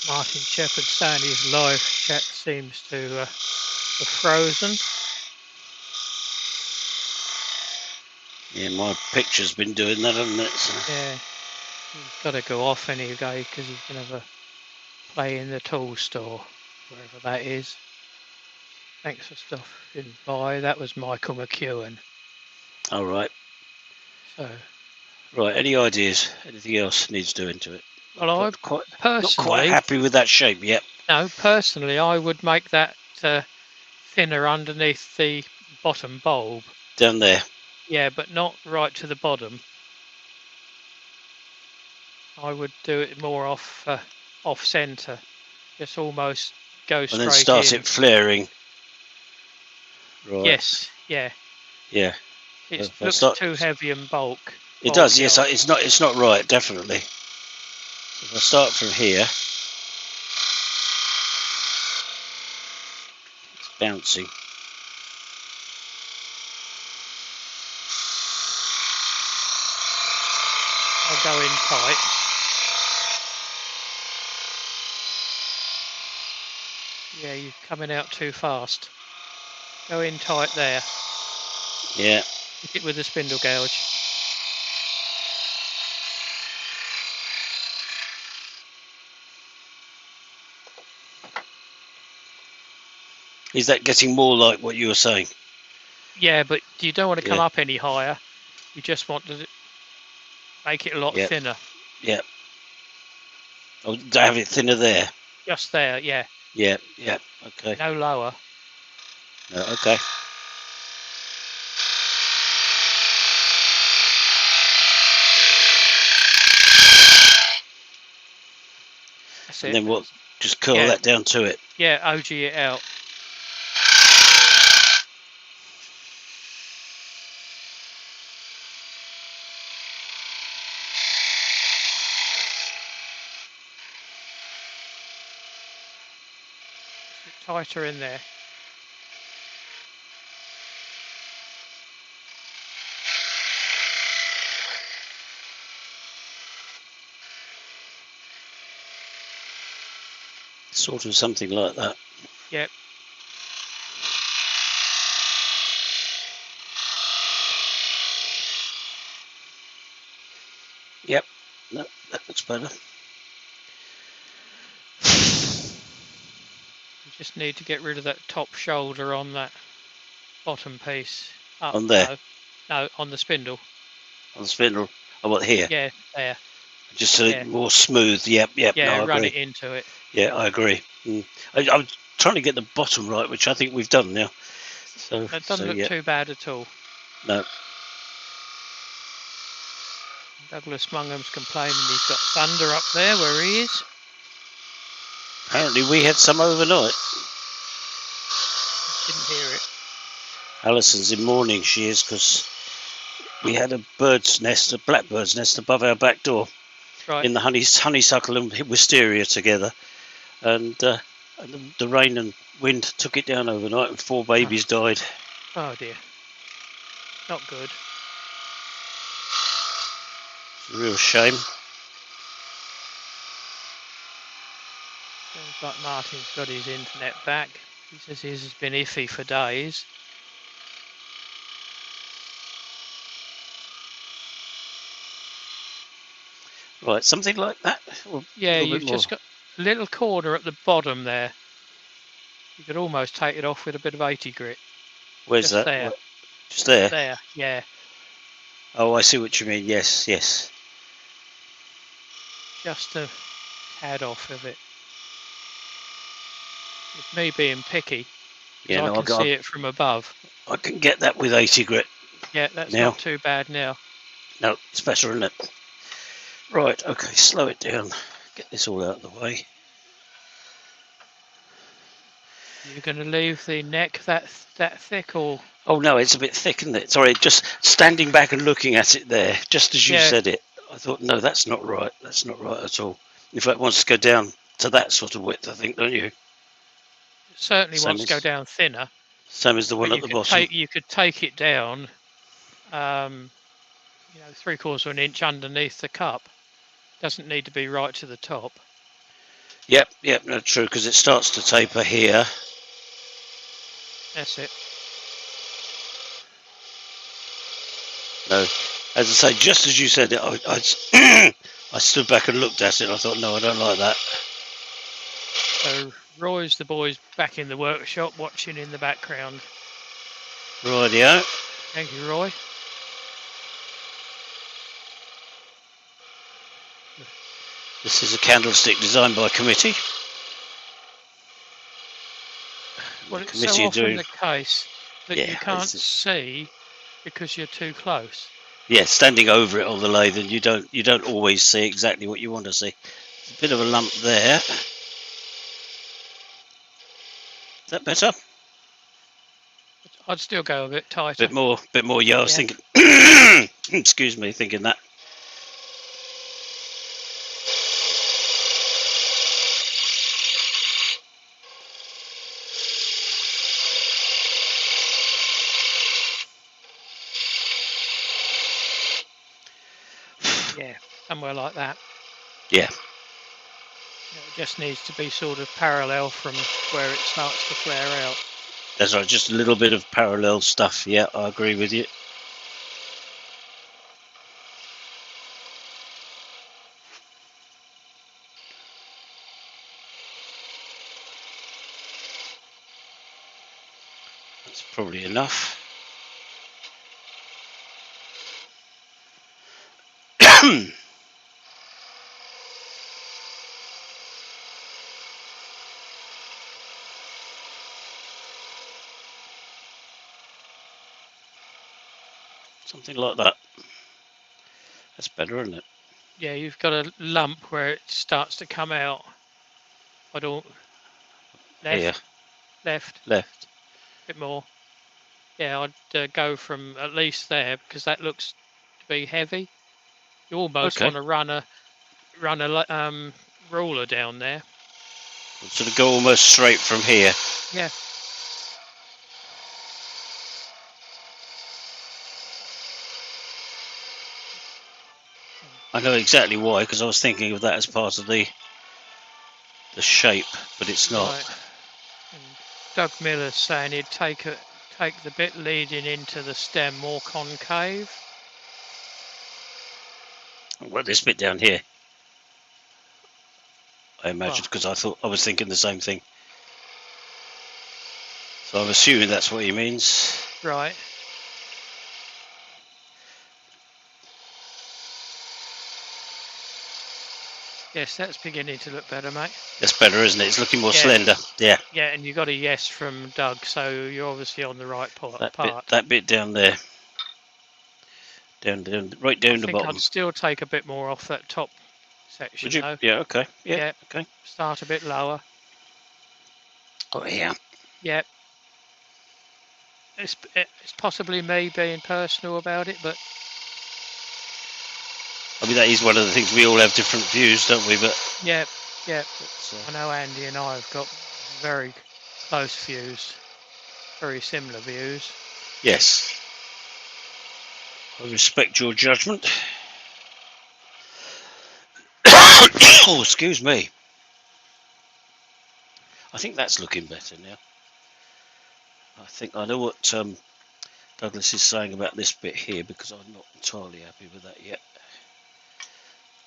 Martin Shepherd saying his live chat seems to have frozen. Yeah, my picture's been doing that, hasn't it? So. Yeah, he's got to go off anyway because he's going to have a play in the tool store, wherever that is. Thanks for stopping by. That was Michael McEwen. All right. So, Right. Any ideas? Anything else needs doing to it? well, I Not quite personally, happy with that shape yet. no, personally, I would make that thinner underneath the bottom bulb. Down there. Yeah, but not right to the bottom. I would do it more off centre, just almost go straight in. And then start it flaring. Right. Yes, yeah. Yeah. It So looks too heavy in bulk. It does. Yes. It's not right. Definitely. If I start from here, it's bouncing. I'll go in tight. Yeah, you're coming out too fast. Go in tight there. Yeah. Hit it with the spindle gouge. Is that getting more like what you were saying? Yeah, but you don't want to come up any higher. You just want to make it a lot thinner. Yeah. Oh, have it thinner there. Just there, yeah. Yeah. Okay. No lower. No, okay. That's and it. then what? Just curl that down to it. Yeah, OG it out. Tighter in there. Sort of something like that. Yep. Yep. No, that looks better. You just need to get rid of that top shoulder on that bottom piece. Up, on there? No, on the spindle. On the spindle? Oh, what, here? Yeah, there. Just so it's more smooth. Yep. Yeah, no, I run agree. it into it. Yeah, I agree. I was trying to get the bottom right, which I think we've done now. So That doesn't look too bad at all. No. Douglas Mungham's complaining he's got thunder up there where he is. Apparently we had some overnight. Didn't hear it. Alison's in mourning, she is, because we had a bird's nest, a blackbird's nest above our back door. Right. In the honeysuckle and wisteria together. And the rain and wind took it down overnight and 4 babies died. Oh dear. Not good. It's a real shame. Sounds like Martin's got his internet back. He says his has been iffy for days. Right, something like that. Or a Yeah, little bit you've more. just got a little corner at the bottom there. You could almost take it off with a bit of 80 grit. Where's Just that? there. Just there. There, yeah. Oh, I see what you mean. Yes, yes. Just a tad off of it. It's me being picky, because Yeah, I no, can see it from above. I can get that with 80 grit. Yeah, that's Now, not too bad now. no, it's better, isn't it? Right, okay, slow it down. Get this all out of the way. You're going to leave the neck that thick, or Oh no, it's a bit thick, isn't it? Sorry, just standing back and looking at it there, just as you yeah, said it, I thought, no, that's not right. That's not right at all. In fact, it wants to go down to that sort of width, I think, don't you? certainly Same wants to go as, down thinner. same as the But one at the bottom. you could take it down, 3/4 of an inch underneath the cup. Doesn't need to be right to the top. Yep, no, true, because it starts to taper here. That's it. No, as I say, just as you said it, I stood back and looked at it. And I thought, no, I don't like that. So Roy's the boys back in the workshop watching in the background. Rightio. Thank you, Roy. This is a candlestick designed by committee. Well, it's so often the case that you can't see because you're too close. Yeah, standing over it on the lathe, and you don't always see exactly what you want to see. There's a bit of a lump there. Is that better? I'd still go a bit tighter. Bit more. Yeah, I was thinking. Excuse me, thinking that. Yeah, somewhere like that. Yeah. It just needs to be sort of parallel from where it starts to flare out. That's right, just a little bit of parallel stuff. Yeah, I agree with you. That's probably enough. Something like that. That's better, isn't it? Yeah, you've got a lump where it starts to come out. I don't. Left. Left. A bit more. Yeah, I'd go from at least there because that looks to be heavy. You almost want to run a ruler down there. Sort of go almost straight from here. Yeah. I know exactly why, because I was thinking of that as part of the shape, but it's not. Right. And Doug Miller's saying he'd take the bit leading into the stem more concave. Well, this bit down here, I imagine, because I was thinking the same thing. So I'm assuming that's what he means. Right. Yes, that's beginning to look better, mate. That's better, isn't it? It's looking more slender. Yeah. Yeah, and you got a yes from Doug, so you're obviously on the right part. That bit down there. Down, right down the bottom. I'd still take a bit more off that top section, Would you? though. Yeah, okay. Yeah, okay. Start a bit lower. Oh, yeah. Yeah. It's possibly me being personal about it, but I mean, that is one of the things. We all have different views, don't we? But yeah. I know Andy and I have got very close views, very similar views. Yes. I respect your judgment. Oh, excuse me. I think that's looking better now. I think I know what Douglas is saying about this bit here, because I'm not entirely happy with that yet.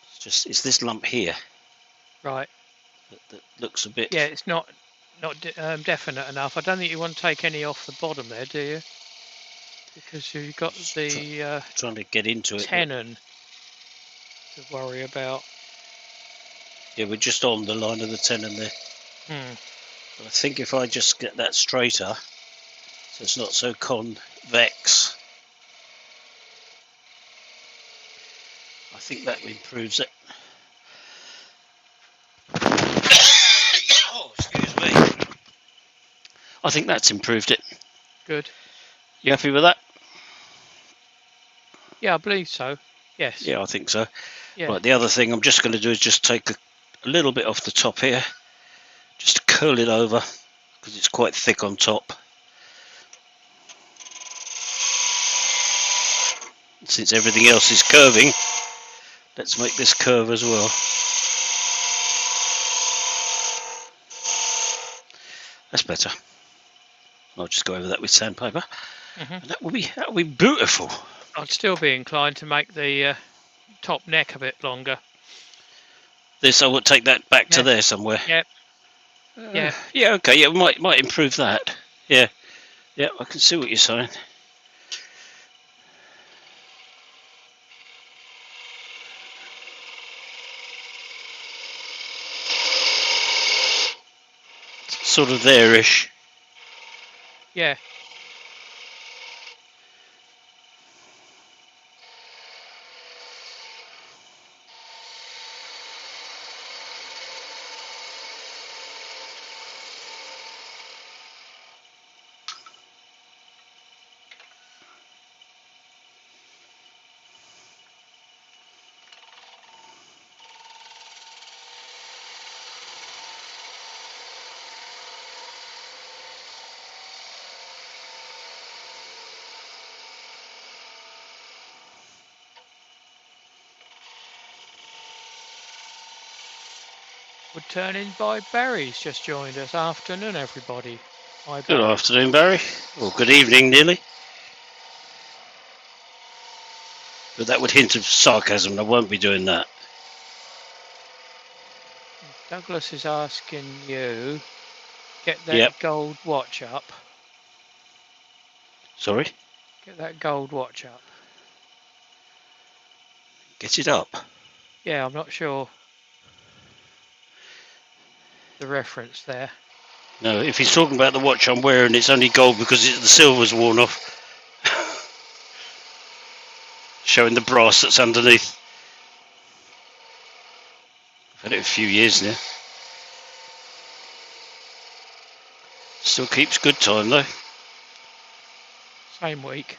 Let's it's this lump here Right. that looks a bit. Yeah, it's not definite enough. I don't think you want to take any off the bottom there, do you? Because you've got the Trying to get into it. tenon to worry about. Yeah, we're just on the line of the tenon there. But I think if I just get that straighter, so it's not so convex, I think that improves it. Oh, excuse me. I think that's improved it. Good. You happy with that? Yeah, I believe so. Yes. Yeah, I think so. Yeah. Right, the other thing I'm just going to do is just take a little bit off the top here, just to curl it over, because it's quite thick on top. Since everything else is curving, let's make this curve as well. That's better. I'll just go over that with sandpaper, and that will be beautiful. I'd still be inclined to make the top neck a bit longer. This, I would take that back to there somewhere. Yep. Yeah. Yeah. Okay. Yeah, might improve that. Yeah. Yeah. I can see what you're saying. Sort of there-ish. Yeah. Would turn in by Barry's just joined us. Afternoon, everybody. Hi, Good Barry. afternoon, Barry. Or good evening, nearly. But that would hint of sarcasm. I won't be doing that. Douglas is asking you, get that gold watch up. Sorry? Get that gold watch up. Get it up. Yeah, I'm not sure the reference there. No, if he's talking about the watch I'm wearing, it's only gold because the silver's worn off. Showing the brass that's underneath. I've had it a few years now. Still keeps good time though. Same week.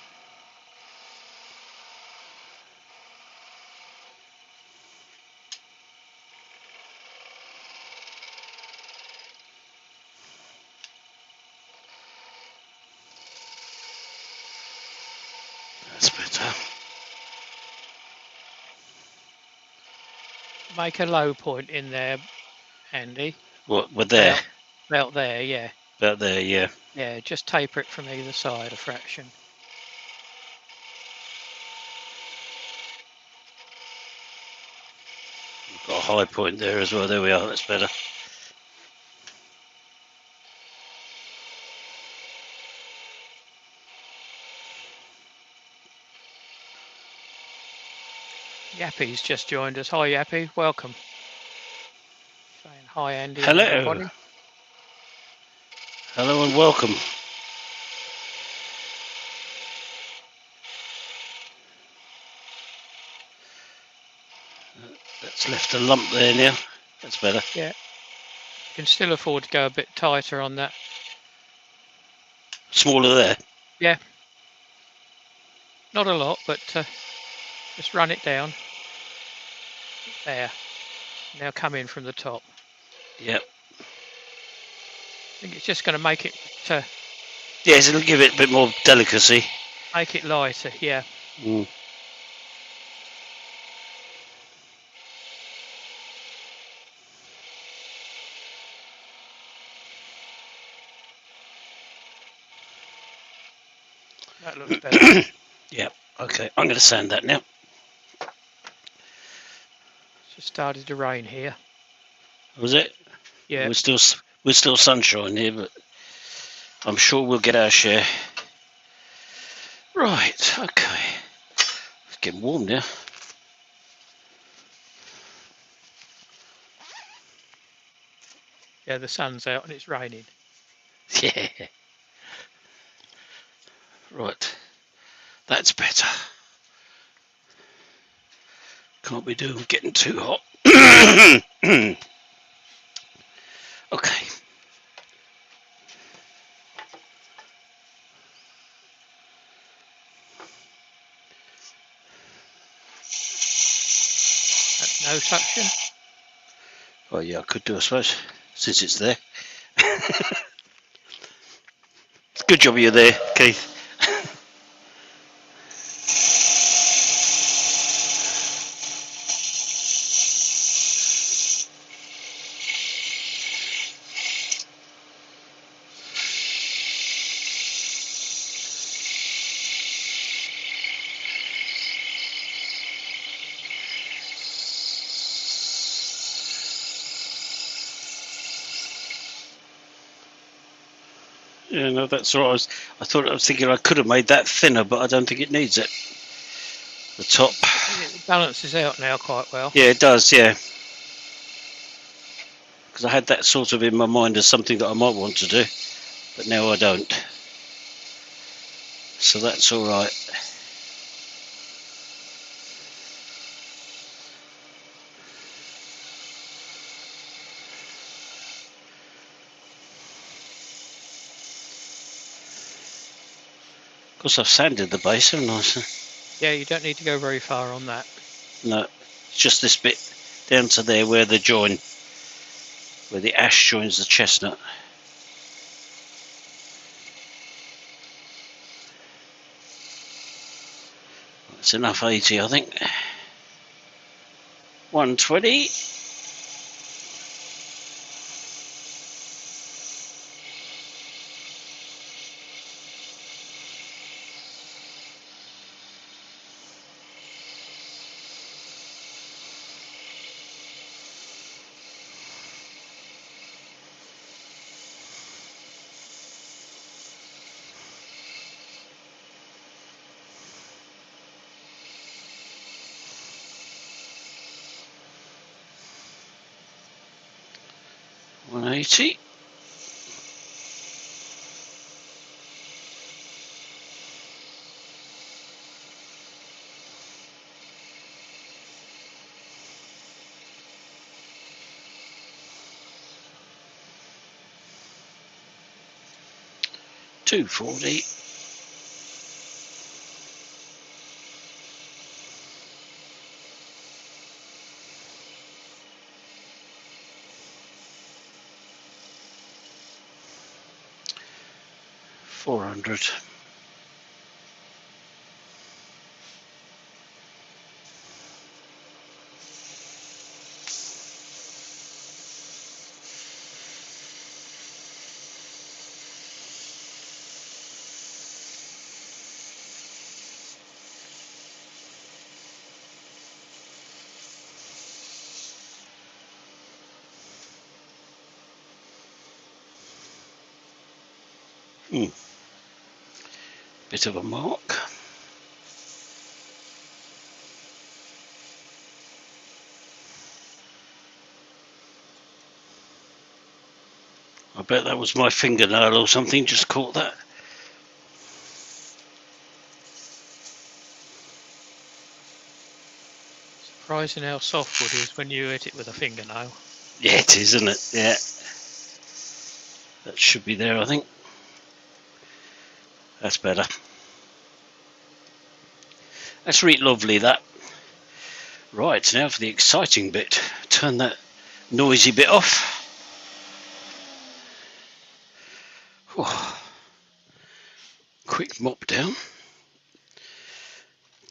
That's better. Make a low point in there, Andy. What, we're there? About there, yeah. About there, yeah. Yeah, just taper it from either side a fraction. We've got a high point there as well. There we are. That's better. Yappy's just joined us. Hi, Yappy. Welcome. Saying hi, Andy. Hello. And everybody. Hello and welcome. That's left a lump there now. That's better. Yeah. You can still afford to go a bit tighter on that. Smaller there? Yeah. Not a lot, but just run it down. There. Now come in from the top. Yep. I think it's just going to make it yes, it'll give it a bit more delicacy. Make it lighter, yeah. Mm. That looks better. Yep. Okay, I'm going to sand that now. Just started to rain here. Was it? Yeah. We're still sunshine here, but I'm sure we'll get our share. Right, okay. It's getting warm now. Yeah, the sun's out and it's raining. Yeah. Right. That's better. Can't be doing getting too hot. Okay. That's no suction. Oh yeah, I could do, I suppose, since it's there. Good job you're there, Keith. Yeah, no, that's all right. I was thinking I could have made that thinner, but I don't think it needs it. The top. It balances out now quite well. Yeah, it does. Yeah. Because I had that sort of in my mind as something that I might want to do, but now I don't. So that's all right. Of course, I've sanded the base, haven't I? So, Yeah, you don't need to go very far on that. no, it's just this bit down to there where the join, where the ash joins the chestnut. That's enough 80, I think. 120. $180. $240. $400. Bit of a mark. I bet that was my fingernail or something, just caught that. Surprising how soft wood is when you hit it with a fingernail. Yeah, it is, isn't it? Yeah. That should be there, I think. That's better. That's really lovely, that. Right, now for the exciting bit. Turn that noisy bit off. Oh. Quick mop down.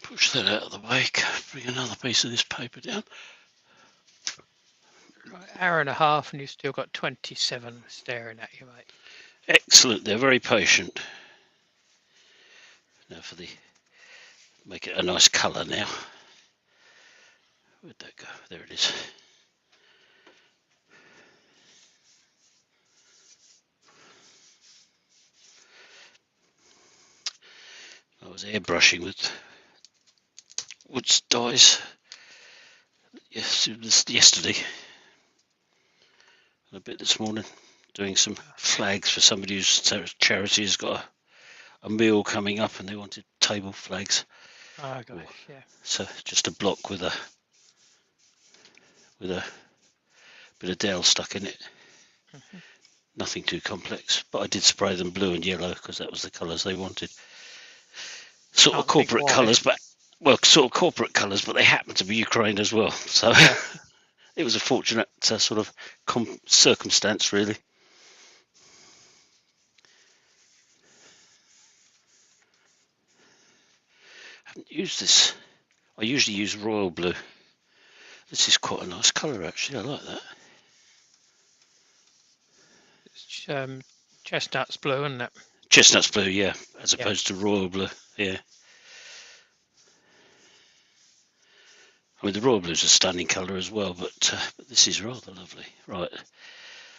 Push that out of the way. Bring another piece of this paper down. Right, hour and a half and you've still got 27 staring at you, mate. Excellent, they're very patient. Now for the, make it a nice colour now. Where'd that go? There it is. I was airbrushing with Wood's dyes yesterday, and a bit this morning, doing some flags for somebody whose charity has got a meal coming up, and they wanted table flags. Oh gosh, yeah. So just a block with a bit of dowel stuck in it. Mhm. Nothing too complex, but I did spray them blue and yellow because that was the colours they wanted. Sort of Can't think corporate why. colours, but sort of corporate colours, but they happen to be Ukraine as well. So Yeah. it was a fortunate sort of circumstance, really. I haven't used this. I usually use royal blue. This is quite a nice colour, actually. I like that. It's chestnut's blue, isn't it? Chestnut's blue, yeah, as Yeah. opposed to royal blue, yeah. I mean, the royal blue is a stunning colour as well, but this is rather lovely. Right,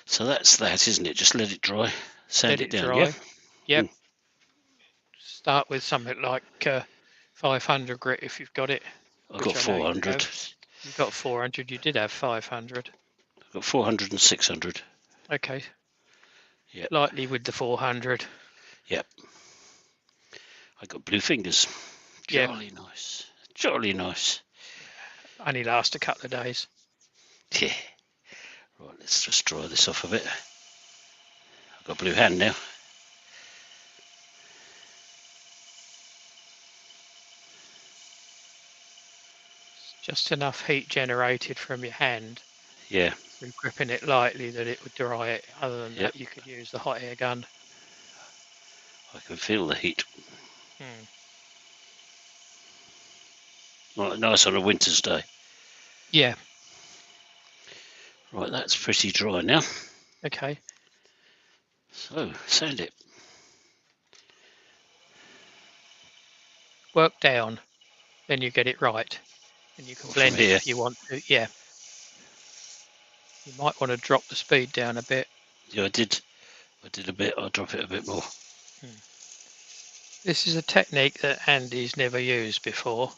so that's that, isn't it? Just let it dry, sand Let it it down, yeah? dry. Yep. Start with something like 500 grit if you've got it, I've got which I know you 400. have. You've got 400. You did have 500. I've got 400 and 600. Okay. Yep. Lightly with the 400. Yep. I got blue fingers. Yep. Jolly nice. Jolly nice. Only last a couple of days. Yeah. Right, let's just dry this off a bit. I've got a blue hand now. Just enough heat generated from your hand Yeah. through gripping it lightly that it would dry it. Other than Yep. that, you could use the hot air gun. I can feel the heat. Hmm. Nice on a winter's day. Yeah. Right, that's pretty dry now. Okay. So, sand it. Work down. Then you get it right. And you can From blend it here. if you want to. Yeah. You might want to drop the speed down a bit. Yeah, I did a bit. I'll drop it a bit more. Hmm. This is a technique that Andy's never used before,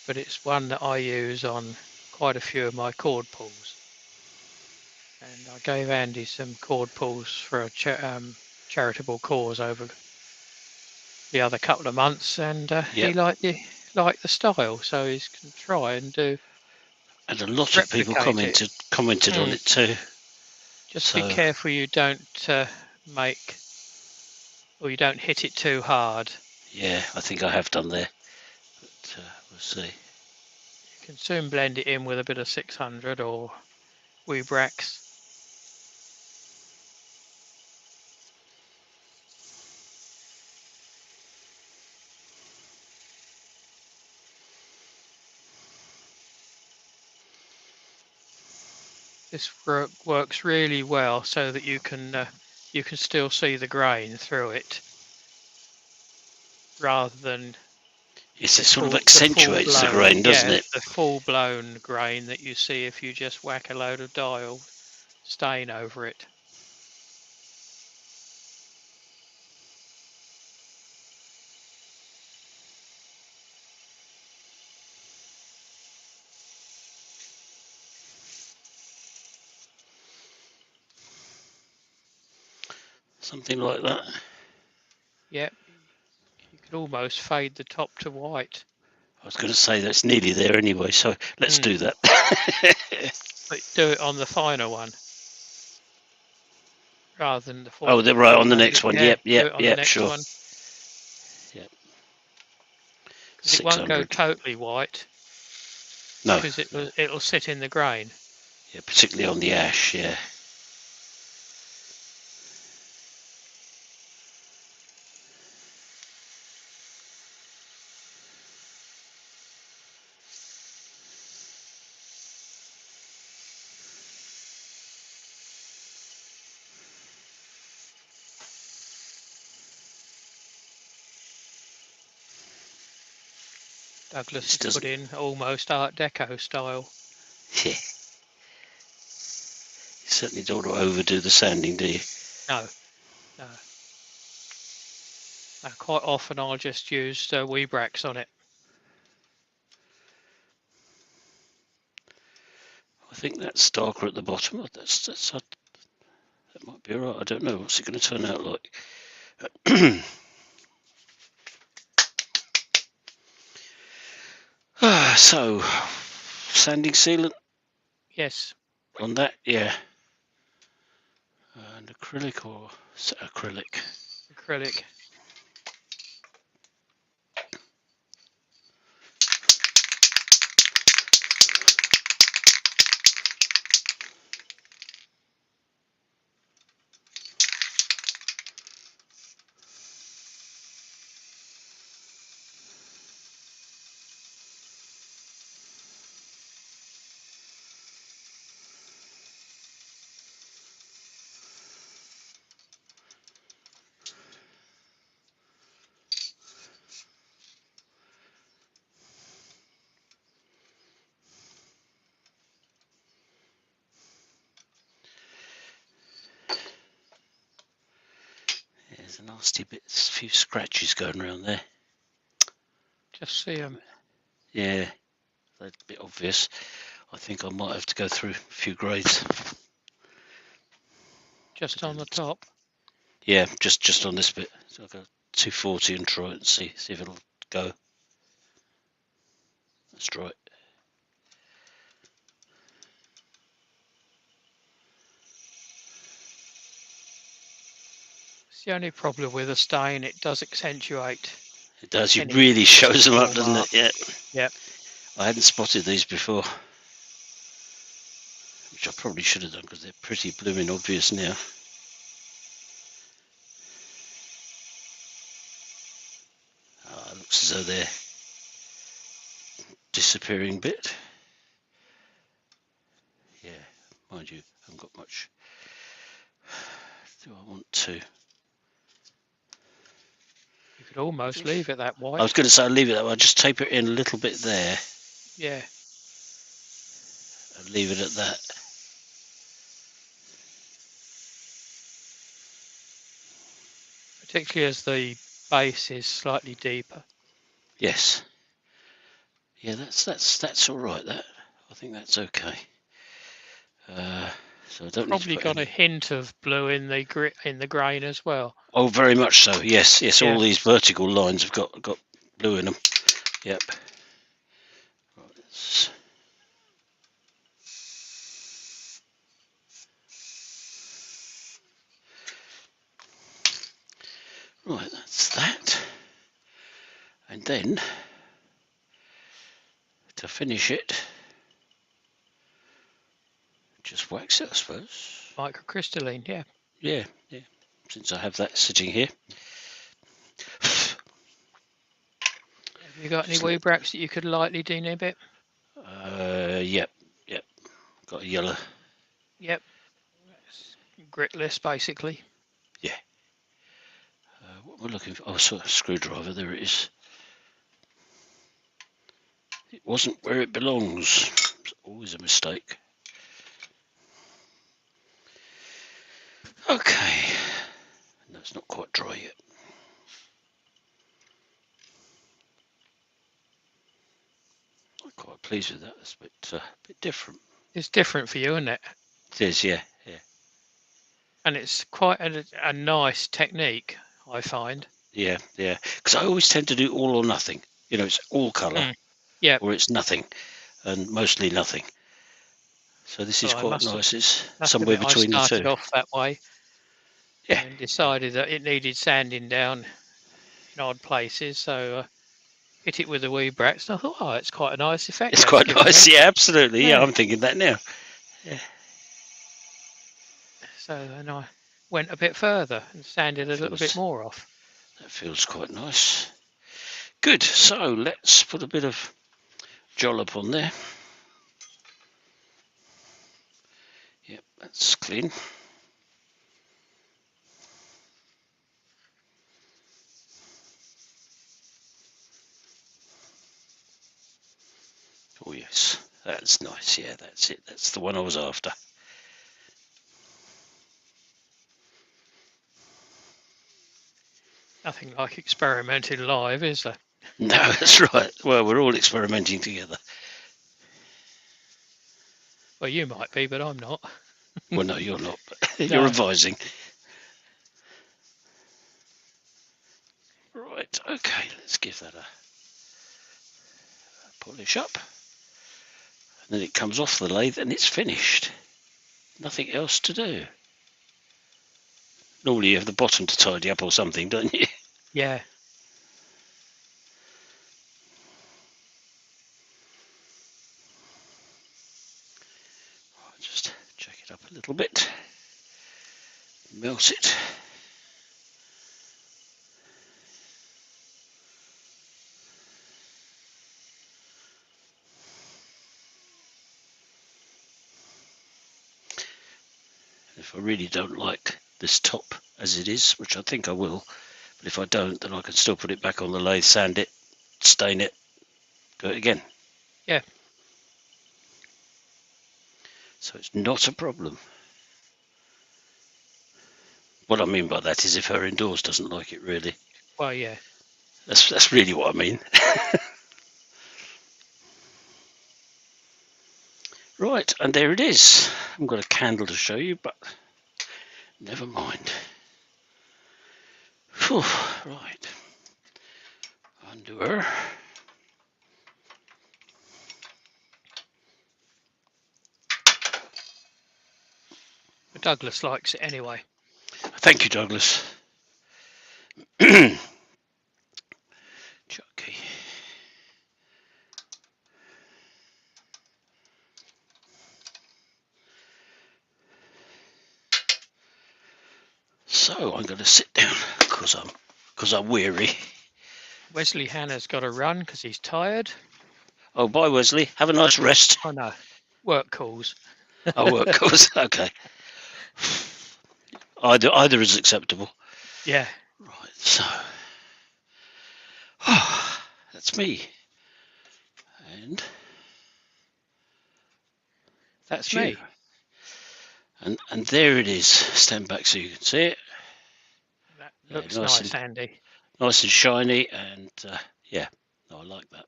but it's one that I use on quite a few of my cord pulls. And I gave Andy some cord pulls for a charitable cause over the other couple of months, and he Yep. liked the style, so he's can try and And a lot of people replicate it. commented on Hmm. it too. Just be So, careful you don't make or you don't hit it too hard. yeah, I think I have done there. But we'll see. You can soon blend it in with a bit of 600 or Weebrax. This works really well so that you can still see the grain through it rather than Yes, the it sort of full accentuates the blown, grain, doesn't yeah, it? the full blown grain that you see if you just whack a load of dye or stain over it. Something like that. Yeah, you could almost fade the top to white. I was going to say that's nearly there anyway, so let's Mm. do that. But do it on the finer one rather than the Oh, they're right on the 400. next one. Yeah, Yep, do yep, it on the yep, next sure. one Yep. because it won't go 600. totally white No, because no. it'll sit in the grain. Yeah, particularly on the ash, yeah. Douglas This has put doesn't. in almost Art Deco style. Yeah. You certainly don't want to overdo the sanding, do you? No, no. Quite often I'll just use Weebrax on it. I think that's darker at the bottom. That might be alright. I don't know. What's it going to turn out like? So, sanding sealant Yes, on that, yeah. And acrylic or acrylic? acrylic. There's a nasty bit, a few scratches going around there. Just see them. Yeah, that's a bit obvious. I think I might have to go through a few grades. Just on the top. Yeah, just on this bit. So I'll go 240 and try it and see if it'll go. Let's try it. It's the only problem with a stain, it does accentuate. It does. It Any really shows them up, small doesn't mark. it? Yeah. Yep. I hadn't spotted these before, which I probably should have done because they're pretty blooming obvious now. It looks as though they're disappearing a bit. Yeah, mind you, I haven't got much. Do I want to? You could almost leave it that I white. was going to say I'll leave it that way. I'll just tape it in a little bit there Yeah. and leave it at that. Particularly as the base is slightly deeper. Yes. Yeah, that's all right. That I think that's okay. So I don't need to Probably put got any. a hint of blue in the grain as well. Oh, very much so. Yes, yes. Yeah. All these vertical lines have got blue in them. Yep. Right, that's that. And then to finish it, just wax it, I suppose. Microcrystalline, yeah. Yeah, yeah. Since I have that sitting here. Have you got any Weebrax that you could lightly denib it? Yep, yep. Got a yellow. Yep. Gritless, basically. Yeah. What am I looking for? Oh, so a screwdriver. There it is. It wasn't where it belongs. It's always a mistake. Okay. No, it's not quite dry yet. I'm quite pleased with that. It's a bit different. It's different for you, isn't it? It is, yeah, yeah. And it's quite a nice technique, I find. Yeah, yeah. Because I always tend to do all or nothing. You know, it's all colour Yep. or it's nothing, and mostly nothing. So this is Well, I quite must nice. It's must somewhere admit, I between the started two. off that way Yeah, and decided that it needed sanding down in odd places, so hit it with a Weebrax, and I thought, oh, it's quite a nice effect it's that's quite given nice. me. Yeah, absolutely. Yeah, Yeah. I'm thinking that now. Yeah, So then I went a bit further and sanded a little bit more off. that feels quite nice. Good. So let's put a bit of jollop on there. Yep, that's clean. That's nice. Yeah, that's it. That's the one I was after. Nothing like experimenting live, is there? No, that's right. Well, we're all experimenting together. Well, you might be, but I'm not. Well, no, you're not. But you're No. advising. Right. Okay. Let's give that a polish up. And then it comes off the lathe and it's finished. Nothing else to do. Normally you have the bottom to tidy up or something, don't you? Yeah. Just check it up a little bit. Melt it. If I really don't like this top as it is, which I think I will, but if I don't, then I can still put it back on the lathe, sand it, stain it, do it again. Yeah. So it's not a problem. What I mean by that is if her indoors doesn't like it, really. Well, yeah. That's really what I mean. Right, and there it is. I haven't got a candle to show you, but never mind. Whew, right. Undo her. But Douglas likes it anyway. Thank you, Douglas. Chucky. So I'm going to sit down because I'm weary. Wesley Hannah's got to run because he's tired. Oh, bye, Wesley. Have a nice rest. Oh no, work calls. Oh, work calls. Okay. Either is acceptable. Yeah. Right. So that's me, and That's you. me. And there it is. Stand back so you can see it. That looks nice nice, Andy. Nice and shiny, and yeah, no, I like that.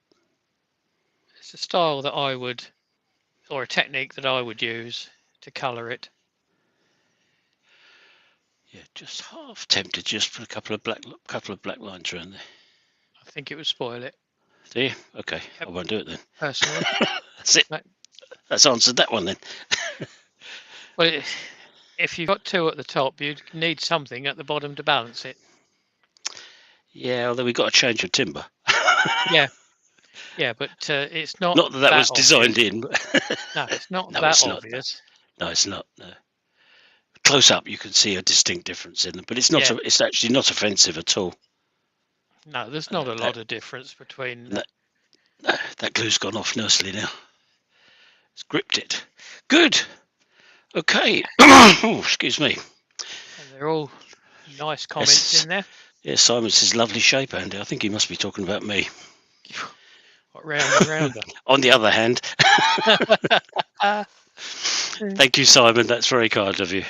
It's a style that I would, or a technique that I would use to colour it. Yeah, just half tempted just put a couple of black lines around there. I think it would spoil it. Do you? Okay, Yep. I won't do it then. Personally. That's it. Right. That's answered that one then. Well, if you've got two at the top, you need something at the bottom to balance it. Yeah, although we've got to change your timber. Yeah. Yeah, but it's not. Not that was obvious. designed in. No, it's not No, that it's not. obvious. No, it's not. No. Close up, you can see a distinct difference in them, but it's not. Yeah. It's actually not offensive at all. No, there's not a lot of difference between. That glue's gone off nicely now. It's gripped it. Good. Okay. Oh, excuse me. And they're all nice comments in there. Yeah, Simon says lovely shape, Andy. I think he must be talking about me. What round and rounder. On the other hand, thank you, Simon. That's very kind of you.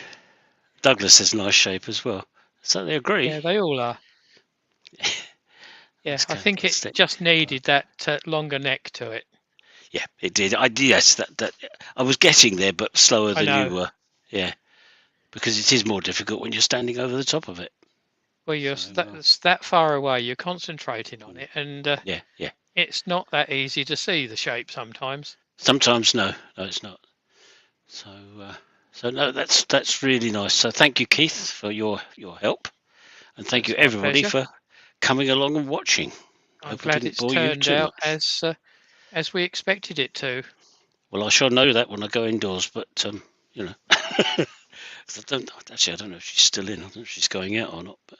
Douglas says nice shape as well. So they agree. Yeah, they all are. Yeah, I think it just needed that longer neck to it. Yeah, it did. Yes, that I was getting there, but slower than you were. Yeah, because it is more difficult when you're standing over the top of it. Well, you're that far away. You're concentrating on it, and yeah, it's not that easy to see the shape sometimes. Sometimes no, it's not. So no, that's really nice. So thank you, Keith, for your help, and thank you everybody for coming along and watching. I'm glad it's turned out as we expected it to. Well, I shall know that when I go indoors, but you know, I don't know if she's still in. I don't know if she's going out or not, but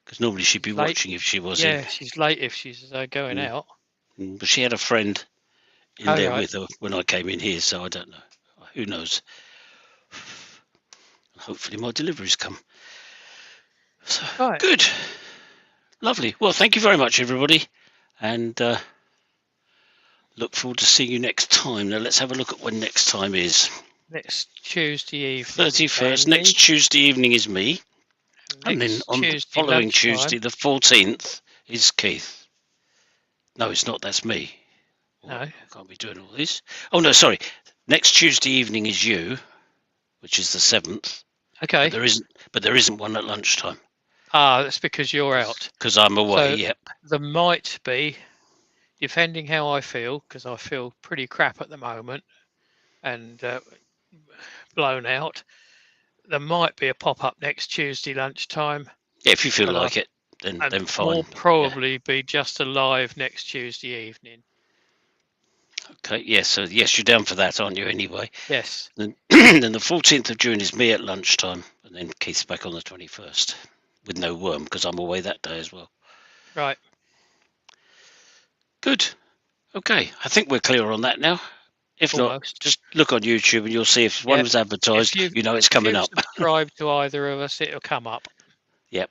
because normally she'd be watching if she was in. Yeah, she's late if she's going out. But she had a friend in there with her when I came in here, so I don't know. Who knows? Hopefully my deliveries come. So, good. Lovely. Well, thank you very much, everybody. And Look forward to seeing you next time. Now let's have a look at when next time is. Next Tuesday evening. 31st. Next Tuesday evening is me. And then Next on the Tuesday following lunchtime. Tuesday, the 14th, is Keith. No, it's not. That's me. No. I can't be doing all this. Oh, no, sorry. Next Tuesday evening is you, which is the 7th. Okay. But there isn't one at lunchtime. Ah, that's because you're out. Because I'm away, So yep. there might be, depending how I feel, because I feel pretty crap at the moment and blown out, there might be a pop-up next Tuesday lunchtime. Yeah, if you feel but like it, then fine. Will probably be just a live next Tuesday evening. Okay, yes, so yes, you're down for that, aren't you, anyway? Yes. Then, then the 14th of June is me at lunchtime, and then Keith's back on the 21st with no worm because I'm away that day as well. Right. Good. Okay, I think we're clear on that now. If Almost. not, just look on YouTube and you'll see if one was advertised, you know it's coming up. If you subscribe to either of us, it'll come up. Yep.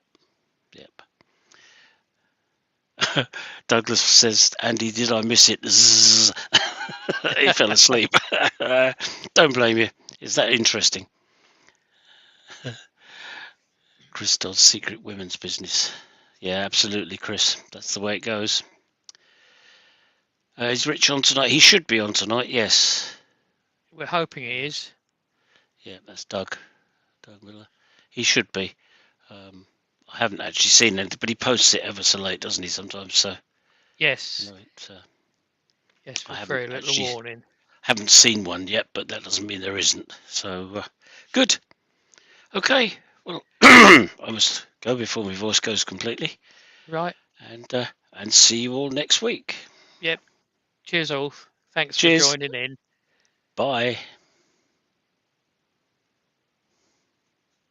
Douglas says, Andy, did I miss it? Zzz. He fell asleep. Don't blame you. Is that interesting? Chris Dodd's secret women's business. Yeah, absolutely, Chris. That's the way it goes. Is Rich on tonight? He should be on tonight, yes. We're hoping he is. Yeah, that's Doug Miller. He should be. I haven't actually seen anything, but he posts it ever so late, doesn't he, sometimes? So yes. You know, yes, with very little warning. Haven't seen one yet, but that doesn't mean there isn't. So, good. Okay. Well, I must go before my voice goes completely. Right. And see you all next week. Yep. Cheers all. Thanks for joining in. Bye.